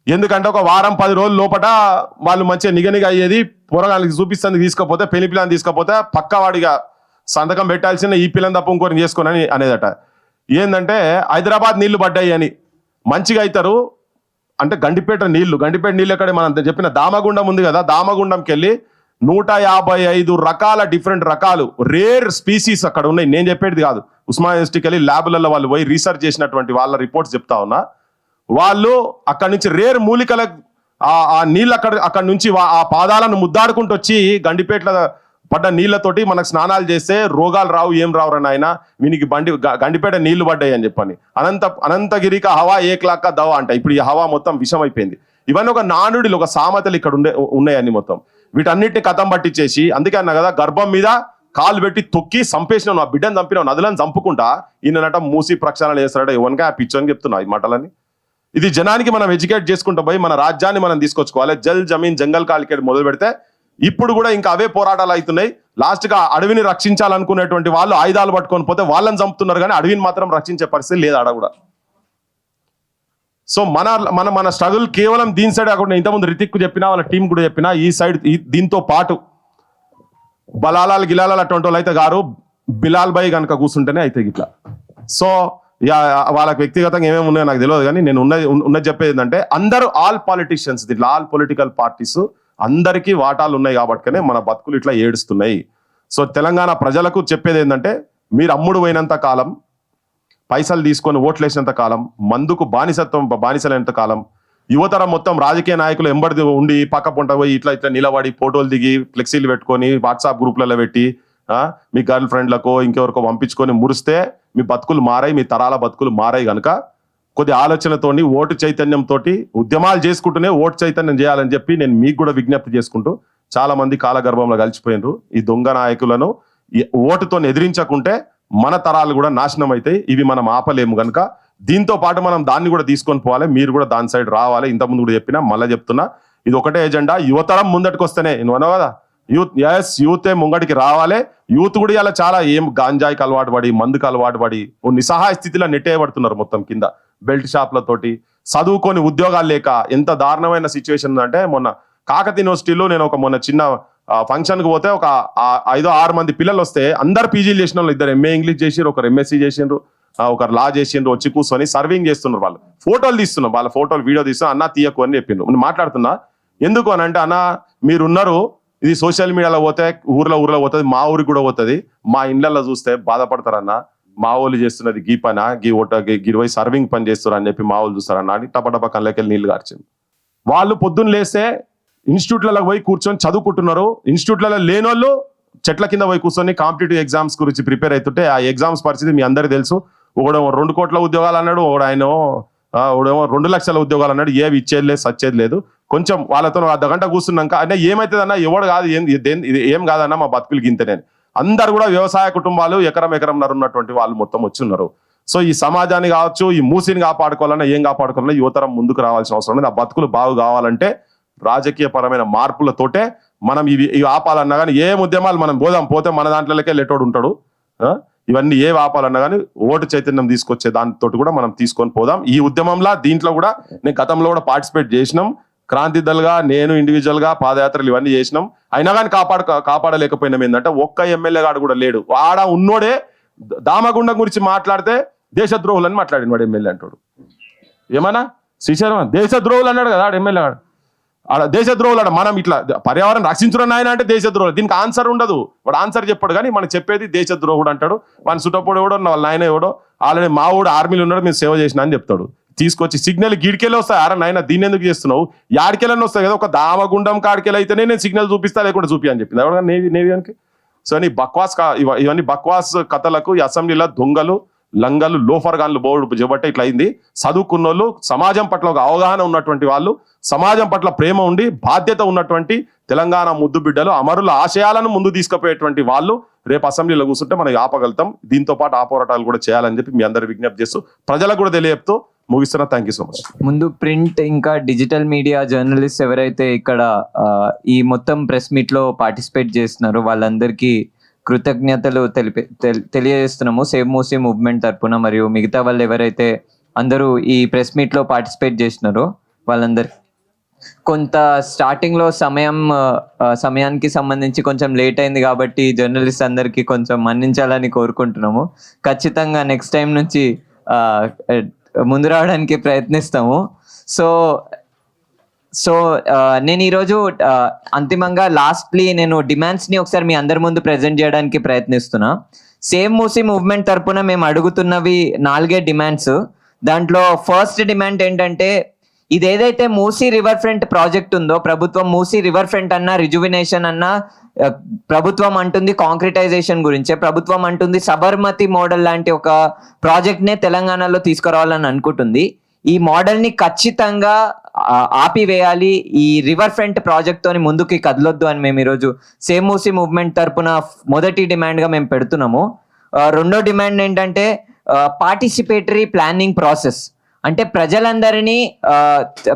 ఎందుకంటే ఒక వారం 10 రోజుల లోపల వాళ్ళు మంచిగా నిగనిగా అయ్యేది. పూరగానికి చూపిస్తుంది, తీసుకపోతే పెళ్లి పిల్లని తీసుకపోతే పక్కవాడిగా సంతకం పెట్టాల్సిన ఈ పిల్లని తప్ప ఇంకోరిని చేసుకోనని అనేదట. ఏంటంటే హైదరాబాద్ నీళ్లు పడ్డాయి అని మంచిగా అవుతారు అంటే గండిపేట నీళ్లు ఎక్కడ మనం చెప్పిన దామగుండం ఉంది కదా, దామగుండంకి వెళ్ళి 155 రకాల డిఫరెంట్ రకాలు రేర్ స్పీసీస్ అక్కడ ఉన్నాయి. నేను చెప్పేది కాదు, ఉస్మానియా యూనివర్సిటీకి వెళ్ళి ల్యాబులలో వాళ్ళు పోయి రీసెర్చ్ చేసినటువంటి వాళ్ళ రిపోర్ట్స్ చెప్తా ఉన్నా. వాళ్ళు అక్కడ నుంచి రేర్ మూలికల ఆ నీళ్ళు అక్కడ నుంచి ఆ పాదాలను ముద్దాడుకుంటూ వచ్చి గండిపేటల పడ్డ నీళ్లతోటి మనకు స్నానాలు చేస్తే రోగాలు రావు, ఏం రావు రా నాయన, వీనికి గండిపేట నీళ్లు పడ్డాయి అని చెప్పని. అనంతగిరిక హవా ఏక్లాక్క దవా అంట. ఇప్పుడు ఈ హవా మొత్తం విషం అయిపోయింది. ఇవన్నీ ఒక నానుడిలు, ఒక సామెతలు ఇక్కడ ఉన్నాయని మొత్తం వీటన్నిటిని కథం పట్టించేసి, అందుకే అన్నా కదా గర్భం మీద కాలు పెట్టి తొక్కి చంపేసినావు, నా బిడ్డను చంపినావు, నదులను చంపుకుంటా ఈయనట మూసి ప్రక్షాళన చేస్తాడట. ఎవరికా ఆ పిచ్చని చెప్తున్నా ఈ మాటలని. ఇది జనానికి మనం ఎడ్యుకేట్ చేసుకుంటూ పోయి మన రాజ్యాన్ని మనం తీసుకొచ్చుకోవాలి. జల్ జమీన్ జంగల్ కాలికేట్ మొదలు పెడితే ఇప్పుడు కూడా ఇంకా అవే పోరాటాలు అవుతున్నాయి. లాస్ట్ గా అడవిని రక్షించాలనుకునేటువంటి వాళ్ళు ఆయుధాలు పట్టుకొని పోతే వాళ్ళని చంపుతున్నారు, కానీ అడవిని మాత్రం రక్షించే పరిస్థితి లేదు ఆడ కూడా. సో మన స్ట్రగుల్ కేవలం దీని సైడ్ కాకుండా ఇంతకుముందు రితిక్ చెప్పినా వాళ్ళ టీం కూడా చెప్పినా ఈ సైడ్ దీంతో పాటు బలాలాలు గిలాలాలు అటువంటి వాళ్ళు అయితే గారు బిలాల్ భాయ్ కనుక కూర్చుంటేనే అయితే ఇట్లా. సో వాళ్ళకి వ్యక్తిగతంగా ఏమేమి ఉన్నాయో నాకు తెలియదు, కానీ నేను ఉన్నది చెప్పేది ఏంటంటే అందరూ ఆల్ పాలిటిషియన్స్, దీంట్లో ఆల్ పొలిటికల్ పార్టీస్ అందరికీ వాటాలు ఉన్నాయి కాబట్టినే మన బతుకులు ఇట్లా ఏడుస్తున్నాయి. సో తెలంగాణ ప్రజలకు చెప్పేది ఏంటంటే, మీరు అమ్ముడు పోయినంత కాలం, పైసలు తీసుకొని ఓట్లు వేసినంత కాలం, మందుకు బానిసలైనంత కాలం, యువతరం మొత్తం రాజకీయ నాయకులు ఎంబడి ఉండి పక్క పొంట పోయి ఇట్లా నిలబడి ఫోటోలు దిగి ఫ్లెక్సీలు పెట్టుకొని వాట్సాప్ గ్రూప్లలో పెట్టి మీ గర్ల్ ఫ్రెండ్లకో ఇంకెవరికో పంపించుకొని మురిస్తే మీ బతుకులు మారాయి, మీ తరాల బతుకులు మారాయి. కనుక కొద్ది ఆలోచనతోని ఓటు చైతన్యంతో ఉద్యమాలు చేసుకుంటూనే ఓటు చైతన్యం చేయాలని చెప్పి నేను మీకు కూడా విజ్ఞప్తి చేసుకుంటూ, చాలా మంది కాలగర్భంలో కలిసిపోయినారు. ఈ దొంగ నాయకులను ఓటుతో ఎదిరించకుంటే మన తరాలు కూడా నాశనం అవుతాయి. ఇవి మనం ఆపలేము. కనుక దీంతో పాటు మనం దాన్ని కూడా తీసుకొని పోవాలి. మీరు కూడా దాని సైడ్ రావాలి. ఇంతకుముందు కూడా చెప్పినా మళ్ళీ చెప్తున్నా, ఇది ఒకటే ఎజెండా. యువతరం ముందటికి వస్తేనే, నువ్వు అన్నావు కదా యూతే ముంగడికి రావాలి. యూత్ కూడా ఇలా చాలా గాంజాయికి అలవాటు పడి, మందుకు అలవాటు పడి నిస్సహాయ స్థితిలో నెట్టేయబడుతున్నారు మొత్తం కింద బెల్ట్ షాప్లతోటి. చదువుకొని ఉద్యోగాలు లేక ఎంత దారుణమైన సిచ్యువేషన్ అంటే, మొన్న కాకతీయ యూనివర్సిటీలో నేను మొన్న చిన్న ఫంక్షన్ కు పోతే ఒక 5-6 మంది పిల్లలు వస్తే అందరు పీజీలు చేసిన వాళ్ళు, 2 MA ఇంగ్లీష్ చేసిండ్రు, 1 MSc చేసిండ్రు, 1 లా చేసిండ్రు. వచ్చి కూర్చొని సర్వింగ్ చేస్తున్నారు. వాళ్ళు ఫోటోలు తీస్తున్నారు, వాళ్ళ ఫోటోలు వీడియో తీస్తున్నారు. అన్న తీయకు అని చెప్పిండ్రు. మాట్లాడుతున్నా ఎందుకు అని అంటే, అన్న మీరున్నారు, ఇది సోషల్ మీడియాలో పోతే ఊర్లో పోతుంది, మా ఊరికి కూడా పోతుంది, మా ఇండ్లలో చూస్తే బాధపడతారన్న, మా వాళ్ళు చేస్తున్నది గీ పనా, గిరివై సర్వింగ్ పని చేస్తారు అని చెప్పి మా వాళ్ళు చూస్తారన్న అని టపటప కళ్ళకెళ్ళి నీళ్లు కార్చింది. వాళ్ళు పొద్దున్న లేస్తే ఇన్స్టిట్యూట్లలో పోయి కూర్చొని చదువుకుంటున్నారు. ఇన్స్టిట్యూట్లలో లేనోళ్ళు చెట్ల కింద పోయి కూర్చొని కాంపిటేటివ్ ఎగ్జామ్స్ గురించి ప్రిపేర్ అవుతుంటే ఆ ఎగ్జామ్స్ పరిస్థితి మీ అందరికీ తెలుసు. ఒకడు 2 కోట్ల ఉద్యోగాలు అన్నాడు, ఒకడు ఆయన వాడేమో 2 లక్షల ఉద్యోగాలు అన్నాడు, ఏవి ఇచ్చేది లేదు సచ్చేది లేదు. కొంచెం వాళ్ళతో అర్ధగంట కూర్చున్నాక అన్న ఏమవుతుందన్నా ఎవడు కాదు ఇది ఏం కాదన్నా మా బతుకులు గింతనే. అందరు కూడా వ్యవసాయ కుటుంబాలు ఎకరంన్నర ఉన్నటువంటి వాళ్ళు మొత్తం వచ్చి ఉన్నారు. సో ఈ సమాజాన్ని కావచ్చు, ఈ మూసిని కాపాడుకోవాలన్నా ఏం కాపాడుకోవాలన్నా యువతరం ముందుకు రావాల్సిన అవసరం ఉంది. ఆ బతుకులు బాగు కావాలంటే రాజకీయ పరమైన మార్పులతోటే మనం ఇవి ఆపాలన్నా కానీ ఏ ఉద్యమాలు మనం పోతే మన దాంట్లోకే లెటోడు ఉంటాడు. ఇవన్నీ ఏ ఆపాలన్నా కానీ ఓటు చైతన్యం తీసుకొచ్చే దాంతో కూడా మనం తీసుకొని పోదాం. ఈ ఉద్యమంలో దీంట్లో కూడా నేను గతంలో కూడా పార్టిసిపేట్ చేసినాం. క్రాంతి దళగా నేను ఇండివిజువల్ గా పాదయాత్రలు ఇవన్నీ చేసినాం. అయినా కానీ కాపాడలేకపోయినాం. ఏంటంటే ఒక్క ఎమ్మెల్యే గాడు కూడా లేడు. ఆడ ఉన్నోడే దామగుండం గురించి మాట్లాడితే దేశద్రోహులని మాట్లాడిన వాడు ఎమ్మెల్యే అంటాడు. ఏమన్నా శ్రీశైలం దేశద్రోహులు అన్నాడు కదా ఆడ ఎమ్మెల్యే గాడు. ఆడ దేశద్రోహులు ఆడ మనం ఇట్లా పర్యావరణం రక్షించడం ఆయన అంటే దేశద్రోహులు. దీనికి ఆన్సర్ ఉండదు. వాడు ఆన్సర్ చెప్పాడు కానీ మనం చెప్పేది దేశద్రోహుడు అంటాడు. మన చుట్టపోడు ఎవడో వాళ్ళ నాయన ఎవడో ఆల్రెడీ మా ఊడు ఆర్మీలు ఉన్నాడు మేము సేవ చేసిన అని చెప్తాడు. తీసుకొచ్చి సిగ్నల్ గీడికెళ్ళి వస్తాయి. ఆరా నాయన దీన్ని ఎందుకు చేస్తున్నావు, యాడికెళ్ళని వస్తాయి కదా, ఒక దామగుండం కాడికెళ్ళి అయితేనే నేను సిగ్నల్ చూపిస్తా లేకుండా చూపి అని చెప్పింది ఎవరు నేవియానికి. సో అని బక్వాస్ ఇవన్నీ బక్వాస్ కథలకు ఈ అసెంబ్లీలో దొంగలు లంగలు లోఫర్గాన్లు బోర్డు చేయబట్టే ఇట్లా అయింది. చదువుకున్నోళ్ళు, సమాజం పట్ల ఒక అవగాహన ఉన్నటువంటి వాళ్ళు, సమాజం పట్ల ప్రేమ ఉండి బాధ్యత ఉన్నటువంటి తెలంగాణ ముద్దు బిడ్డలు, అమరుల ఆశయాలను ముందు తీసుకుపోయేటువంటి వాళ్ళు రేపు అసెంబ్లీలో కూర్చుంటే మనం ఆపగలుగుతాం. దీంతో పాటు ఆ పోరాటాలు కూడా చేయాలని చెప్పి మీ అందరు విజ్ఞప్తి చేస్తూ ప్రజలకు కూడా తెలియజేస్తూ ముగిస్తున్నా. Thank you so much. ముందు ప్రింట్ ఇంకా డిజిటల్ మీడియా జర్నలిస్ట్ ఎవరైతే ఇక్కడ ఈ మొత్తం ప్రెస్ మీట్ లో పార్టిసిపేట్ చేస్తున్నారో వాళ్ళందరికీ కృతజ్ఞతలు తెలియజేస్తున్నాము సేవ్ మూసీ మూవ్మెంట్ తరపున. మరియు మిగతా వాళ్ళు ఎవరైతే అందరూ ఈ ప్రెస్ మీట్ లో పార్టిసిపేట్ చేసినారో వాళ్ళందరికీ కొంత స్టార్టింగ్ లో సమయానికి సంబంధించి కొంచెం లేట్ అయింది కాబట్టి జర్నలిస్ట్ అందరికీ కొంచెం మన్నించాలని కోరుకుంటున్నాము. ఖచ్చితంగా నెక్స్ట్ టైం నుంచి ముందు రావడానికి ప్రయత్నిస్తాము. సో నేను ఈరోజు అంతిమంగా లాస్ట్లీ నేను డిమాండ్స్ని ఒకసారి మీ అందరి ముందు ప్రెజెంట్ చేయడానికి ప్రయత్నిస్తున్నా. సేవ్ మూసీ మూవ్మెంట్ తరపున మేము అడుగుతున్నవి 4 డిమాండ్స్. దాంట్లో ఫస్ట్ డిమాండ్ ఏంటంటే ఇదేదైతే మూసీ రివర్ ఫ్రంట్ ప్రాజెక్ట్ ఉందో, ప్రభుత్వం మూసీ రివర్ ఫ్రంట్ అన్నా రిజువినేషన్ అన్నా ప్రభుత్వం అంటుంది కాంక్రిటైజేషన్ గురించే, ప్రభుత్వం అంటుంది సబర్మతి మోడల్ లాంటి ఒక ప్రాజెక్ట్నే తెలంగాణలో తీసుకురావాలని అనుకుంటుంది. ఈ మోడల్ని ఖచ్చితంగా ఆపివేయాలి, ఈ రివర్ ఫ్రంట్ ప్రాజెక్ట్ తోని ముందుకి కదలొద్దు అని మేము ఈరోజు సేవ్ మూసీ మూవ్మెంట్ తరపున మొదటి డిమాండ్గా మేము పెడుతున్నాము. రెండో డిమాండ్ ఏంటంటే పార్టిసిపేటరీ ప్లానింగ్ ప్రాసెస్. అంటే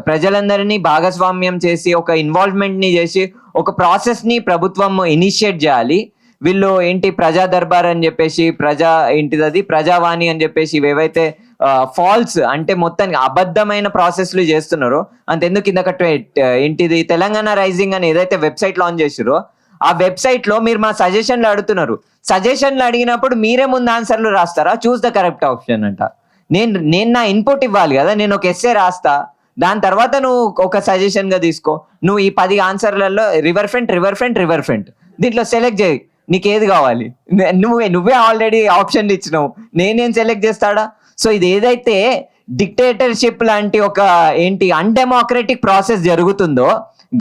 ప్రజలందరినీ భాగస్వామ్యం చేసి ఒక ఇన్వాల్వ్మెంట్ని చేసి ఒక ప్రాసెస్ని ప్రభుత్వం ఇనిషియేట్ చేయాలి. వీళ్ళు ఏంటి ప్రజా దర్బార్ అని చెప్పేసి ప్రజావాణి అని చెప్పేసి ఇవేవైతే ఫాల్స్ అంటే మొత్తానికి అబద్ధమైన ప్రాసెస్లు చేస్తున్నారో, అంతెందుకు ఏంటిది తెలంగాణ రైజింగ్ అని ఏదైతే వెబ్సైట్ లాంచ్ చేసారో ఆ వెబ్సైట్ లో మీరు మా సజెషన్లు అడుగుతున్నారు. సజెషన్లు అడిగినప్పుడు మీరే ముందు ఆన్సర్లు రాస్తారా? చూస్ ద కరెక్ట్ ఆప్షన్ అంట. నేను నా ఇన్పుట్ ఇవ్వాలి కదా, నేను ఒక ఎస్సే రాస్తా, దాని తర్వాత నువ్వు ఒక సజెషన్ గా తీసుకో. నువ్వు ఈ 10 ఆన్సర్లలో రివర్ ఫ్రంట్ దీంట్లో సెలెక్ట్ చేయి, నీకు ఏది కావాలి. నువ్వే ఆల్రెడీ ఆప్షన్లు ఇచ్చినావు, నేనేం సెలెక్ట్ చేస్తాడా? సో ఇది ఏదైతే డిక్టేటర్షిప్ లాంటి ఒక అన్డెమోక్రటిక్ ప్రాసెస్ జరుగుతుందో,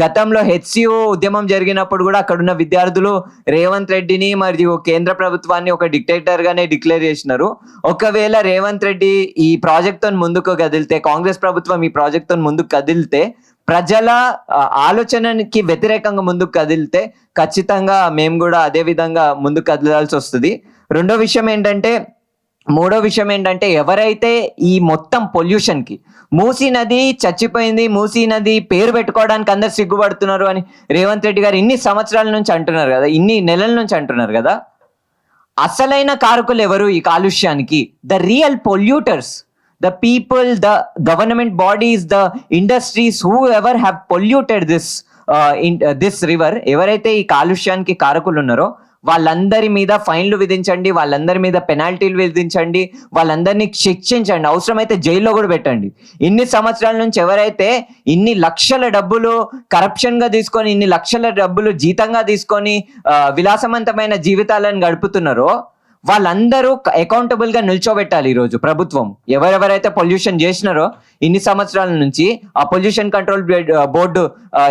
గతంలో హెచ్సియు ఉద్యమం జరిగినప్పుడు కూడా అక్కడున్న విద్యార్థులు రేవంత్ రెడ్డిని మరియు కేంద్ర ప్రభుత్వాన్ని ఒక డిక్టేటర్ గానే డిక్లేర్ చేసినారు. ఒకవేళ రేవంత్ రెడ్డి ఈ ప్రాజెక్ట్ తో ముందుకు కదిలితే, కాంగ్రెస్ ప్రభుత్వం ఈ ప్రాజెక్ట్ తో ముందుకు కదిలితే, ప్రజల ఆలోచనకి వ్యతిరేకంగా ముందుకు కదిలితే ఖచ్చితంగా మేము కూడా అదే విధంగా ముందుకు కదలాల్సి వస్తుంది. మూడో విషయం ఏంటంటే ఎవరైతే ఈ మొత్తం పొల్యూషన్కి మూసీ నది చచ్చిపోయింది, మూసీ నది పేరు పెట్టుకోవడానికి అందరు సిగ్గుపడుతున్నారు అని రేవంత్ రెడ్డి గారు ఇన్ని సంవత్సరాల నుంచి అంటున్నారు కదా, ఇన్ని నెలల నుంచి అంటున్నారు కదా, అసలైన కారకులు ఎవరు ఈ కాలుష్యానికి? The real polluters, the people, the government bodies, the industries, whoever have polluted this river, ఎవరైతే ఈ కాలుష్యానికి కారకులు ఉన్నారో వాళ్ళందరి మీద ఫైన్లు విధించండి, వాళ్ళందరి మీద పెనాల్టీలు విధించండి, వాళ్ళందరినీ శిక్షించండి, అవసరమైతే జైల్లో కూడా పెట్టండి. ఇన్ని సంవత్సరాల నుంచి ఎవరైతే ఇన్ని లక్షల డబ్బులు కరప్షన్ గా తీసుకొని, ఇన్ని లక్షల డబ్బులు జీతంగా తీసుకొని విలాసవంతమైన జీవితాలను గడుపుతున్నారో వాళ్ళందరూ అకౌంటబుల్ గా నిల్చోబెట్టాలి. ఈరోజు ప్రభుత్వం ఎవరెవరైతే పొల్యూషన్ చేసినారో ఇన్ని సంవత్సరాల నుంచి, ఆ పొల్యూషన్ కంట్రోల్ బోర్డు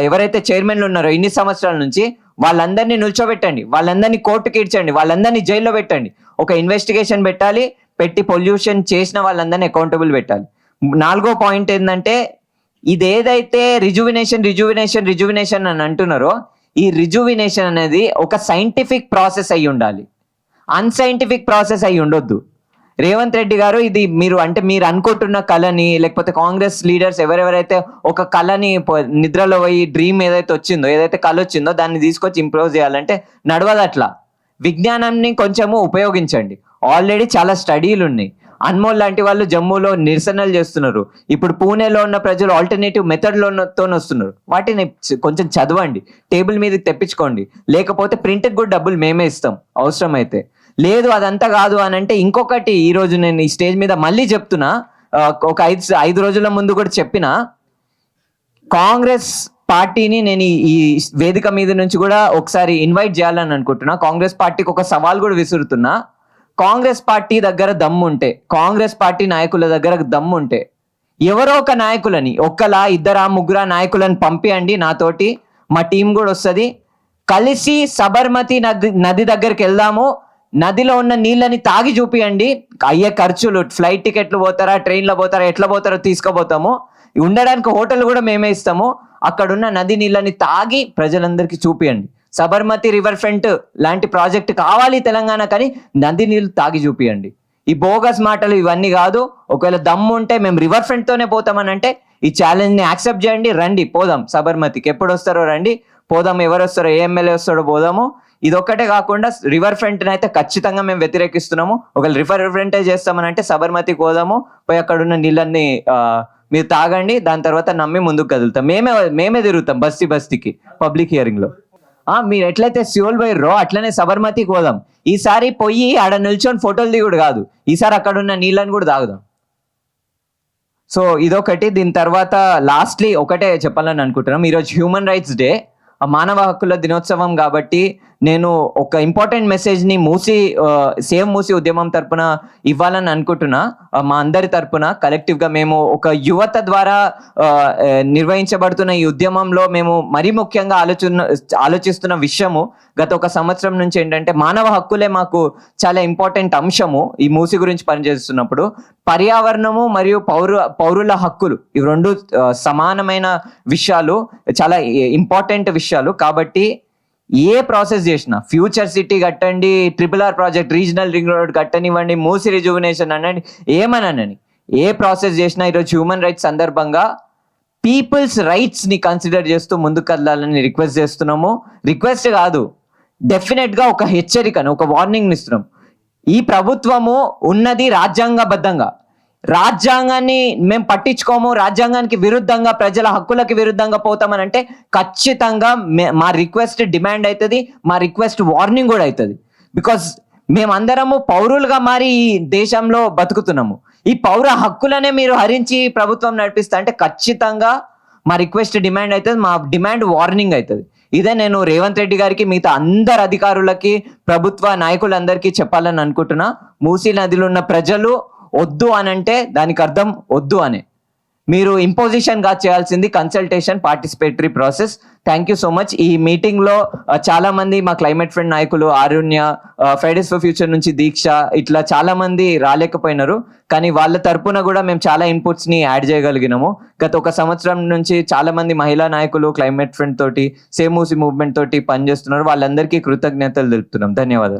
ఎవరైతే చైర్మన్లు ఉన్నారో ఇన్ని సంవత్సరాల నుంచి, వాళ్ళందరినీ నిల్చోబెట్టండి, వాళ్ళందరినీ కోర్టుకి ఇడ్చండి, వాళ్ళందరినీ జైల్లో పెట్టండి, ఒక ఇన్వెస్టిగేషన్ పెట్టి పొల్యూషన్ చేసిన వాళ్ళందరినీ అకౌంటబుల్ పెట్టాలి. నాలుగో పాయింట్ ఏంటంటే ఇదేదైతే రిజువినేషన్ అని అంటున్నారో ఈ రిజువినేషన్ అనేది ఒక సైంటిఫిక్ ప్రాసెస్ అయి ఉండాలి, అన్సైంటిఫిక్ ప్రాసెస్ అయి ఉండొద్దు. రేవంత్ రెడ్డి గారు ఇది మీరు అనుకుంటున్న కళని, లేకపోతే కాంగ్రెస్ లీడర్స్ ఎవరెవరైతే ఒక కళని నిద్రలో పోయి డ్రీమ్ ఏదైతే వచ్చిందో, ఏదైతే కళ వచ్చిందో దాన్ని తీసుకొచ్చి ఇంప్రూవ్ చేయాలంటే నడవదు అట్లా. విజ్ఞానాన్ని కొంచెము ఉపయోగించండి. ఆల్రెడీ చాలా స్టడీలు ఉన్నాయి. అన్మోల్ లాంటి వాళ్ళు జమ్మూలో నిరసనలు చేస్తున్నారు. ఇప్పుడు పూణేలో ఉన్న ప్రజలు ఆల్టర్నేటివ్ మెథడ్లతో వస్తున్నారు. వాటిని కొంచెం చదవండి, టేబుల్ మీదకి తెప్పించుకోండి. లేకపోతే ప్రింట్కి కూడా డబ్బులు మేమే ఇస్తాం అవసరం అయితే. లేదు అదంతా కాదు అని అంటే ఇంకొకటి ఈరోజు నేను ఈ స్టేజ్ మీద మళ్ళీ చెప్తున్నా, ఒక 5 రోజుల ముందు కూడా చెప్పిన, కాంగ్రెస్ పార్టీని నేను ఈ వేదిక మీద నుంచి కూడా ఒకసారి ఇన్వైట్ చేయాలని అనుకుంటున్నా. కాంగ్రెస్ పార్టీకి ఒక సవాల్ కూడా విసురుతున్నా. కాంగ్రెస్ పార్టీ దగ్గర దమ్ముంటే, కాంగ్రెస్ పార్టీ నాయకుల దగ్గర దమ్ముంటే ఎవరో ఒక నాయకులని, ఒక్కలా 2-3 నాయకులను పంపియండి నాతోటి, మా టీం కూడా వస్తుంది. కలిసి సబర్మతి నది దగ్గరికి వెళ్దాము. నదిలో ఉన్న నీళ్ళని తాగి చూపియండి. అయ్యే ఖర్చులు, ఫ్లైట్ టికెట్లు పోతారా, ట్రైన్లో పోతారా, ఎట్లా పోతారో తీసుకుపోతాము. ఉండడానికి హోటల్ కూడా మేమే ఇస్తాము. అక్కడున్న నది నీళ్ళని తాగి ప్రజలందరికీ చూపియండి. సబర్మతి రివర్ ఫ్రంట్ లాంటి ప్రాజెక్ట్ కావాలి తెలంగాణ, కానీ నది నీళ్ళు తాగి చూపియండి. ఈ బోగస్ మాటలు ఇవన్నీ కాదు. ఒకవేళ దమ్ము ఉంటే మేము రివర్ ఫ్రంట్ తోనే పోతామని అంటే ఈ ఛాలెంజ్ ని యాక్సెప్ట్ చేయండి. రండి పోదాం సబర్మతికి. ఎప్పుడు వస్తారో రండి, పోదాం. ఎవరు వస్తారో, ఏ ఎమ్మెల్యే వస్తాడో పోదాము. ఇదొక్కటే కాకుండా రివర్ ఫ్రంట్ అయితే ఖచ్చితంగా మేము వ్యతిరేకిస్తున్నాము. ఒకవేళ రివర్ ఫ్రంట్ చేస్తామని అంటే సబర్మతికి పోదాము, పోయి అక్కడ ఉన్న నీళ్ళని మీరు తాగండి. దాని తర్వాత నమ్మి ముందుకు కదులుతాం. మేమే తిరుగుతాం బస్తీకి పబ్లిక్ హియరింగ్ లో. మీరు ఎట్లయితే సియోల్ పోయిర్రో అట్లనే సబర్మతికి పోదాం. ఈసారి పోయి ఆడ నిల్చొని ఫోటోలు దిగుడు కాదు, ఈసారి అక్కడ ఉన్న నీళ్ళని కూడా తాగుదాం. సో ఇదొకటి. దీని తర్వాత లాస్ట్లీ ఒకటే చెప్పాలని అనుకుంటున్నాం. ఈరోజు హ్యూమన్ రైట్స్ డే, మానవ హక్కుల దినోత్సవం కాబట్టి నేను ఒక ఇంపార్టెంట్ మెసేజ్ని సేవ్ మూసీ ఉద్యమం తరపున ఇవ్వాలని అనుకుంటున్నా. మా అందరి తరపున కలెక్టివ్గా మేము ఒక యువత ద్వారా నిర్వహించబడుతున్న ఈ ఉద్యమంలో మేము మరీ ముఖ్యంగా ఆలోచిస్తున్న విషయము గత 1 సంవత్సరం నుంచి ఏంటంటే మానవ హక్కులే మాకు చాలా ఇంపార్టెంట్ అంశము. ఈ మూసీ గురించి పనిచేస్తున్నప్పుడు పర్యావరణము మరియు పౌరుల హక్కులు ఇవి 2 సమానమైన విషయాలు, చాలా ఇంపార్టెంట్ విషయాలు. కాబట్టి ఏ ప్రాసెస్ చేసినా, ఫ్యూచర్ సిటీ కట్టండి, RRR project, regional ring road కట్టనివ్వండి, మూసీ రిజువినేషన్ అనండి, ఏమనని ఏ ప్రాసెస్ చేసినా ఈరోజు హ్యూమన్ రైట్స్ సందర్భంగా పీపుల్స్ రైట్స్ ని కన్సిడర్ చేస్తూ ముందుకు కదలాలని రిక్వెస్ట్ చేస్తున్నాము. రిక్వెస్ట్ కాదు, డెఫినెట్ గా ఒక హెచ్చరికను, ఒక వార్నింగ్ ఇస్తున్నాం. ఈ ప్రభుత్వము ఉన్నది రాజ్యాంగబద్ధంగా. రాజ్యాంగాన్ని మేము పట్టించుకోము, రాజ్యాంగానికి విరుద్ధంగా, ప్రజల హక్కులకి విరుద్ధంగా పోతామని అంటే ఖచ్చితంగా మా రిక్వెస్ట్ డిమాండ్ అవుతుంది, మా రిక్వెస్ట్ వార్నింగ్ కూడా అవుతుంది. బికాస్ మేమందరము పౌరులుగా మారి ఈ దేశంలో బతుకుతున్నాము. ఈ పౌర హక్కులనే మీరు హరించి ప్రభుత్వం నడిపిస్తా అంటే ఖచ్చితంగా మా రిక్వెస్ట్ డిమాండ్ అవుతుంది, మా డిమాండ్ వార్నింగ్ అవుతుంది. ఇదే నేను రేవంత్ రెడ్డి గారికి, మిగతా అందరు అధికారులకి, ప్రభుత్వ నాయకులందరికీ చెప్పాలని అనుకుంటున్నా. మూసీ నదిలో ఉన్న ప్రజలు వద్దు అనంటే దానికి అర్థం వద్దు అనే. మీరు ఇంపోజిషన్ గా చేయాల్సింది consultation, participatory process. Thank you so much. ఈ మీటింగ్ లో చాలా మంది మా క్లైమేట్ ఫ్రెండ్ నాయకులు, ఆరుణ్య, ఫ్రైడేస్ ఫర్ ఫ్యూచర్ నుంచి దీక్ష, ఇట్లా చాలా మంది రాలేకపోయినారు. కానీ వాళ్ళ తరపున కూడా మేము చాలా ఇన్పుట్స్ ని యాడ్ చేయగలిగినాము. గత 1 సంవత్సరం నుంచి చాలా మంది మహిళా నాయకులు క్లైమేట్ ఫ్రెండ్ తోటి, సేవ్ మూసీ మూవ్మెంట్ తోటి పనిచేస్తున్నారు. వాళ్ళందరికీ కృతజ్ఞతలు తెలుపుతున్నాం. ధన్యవాదాలు.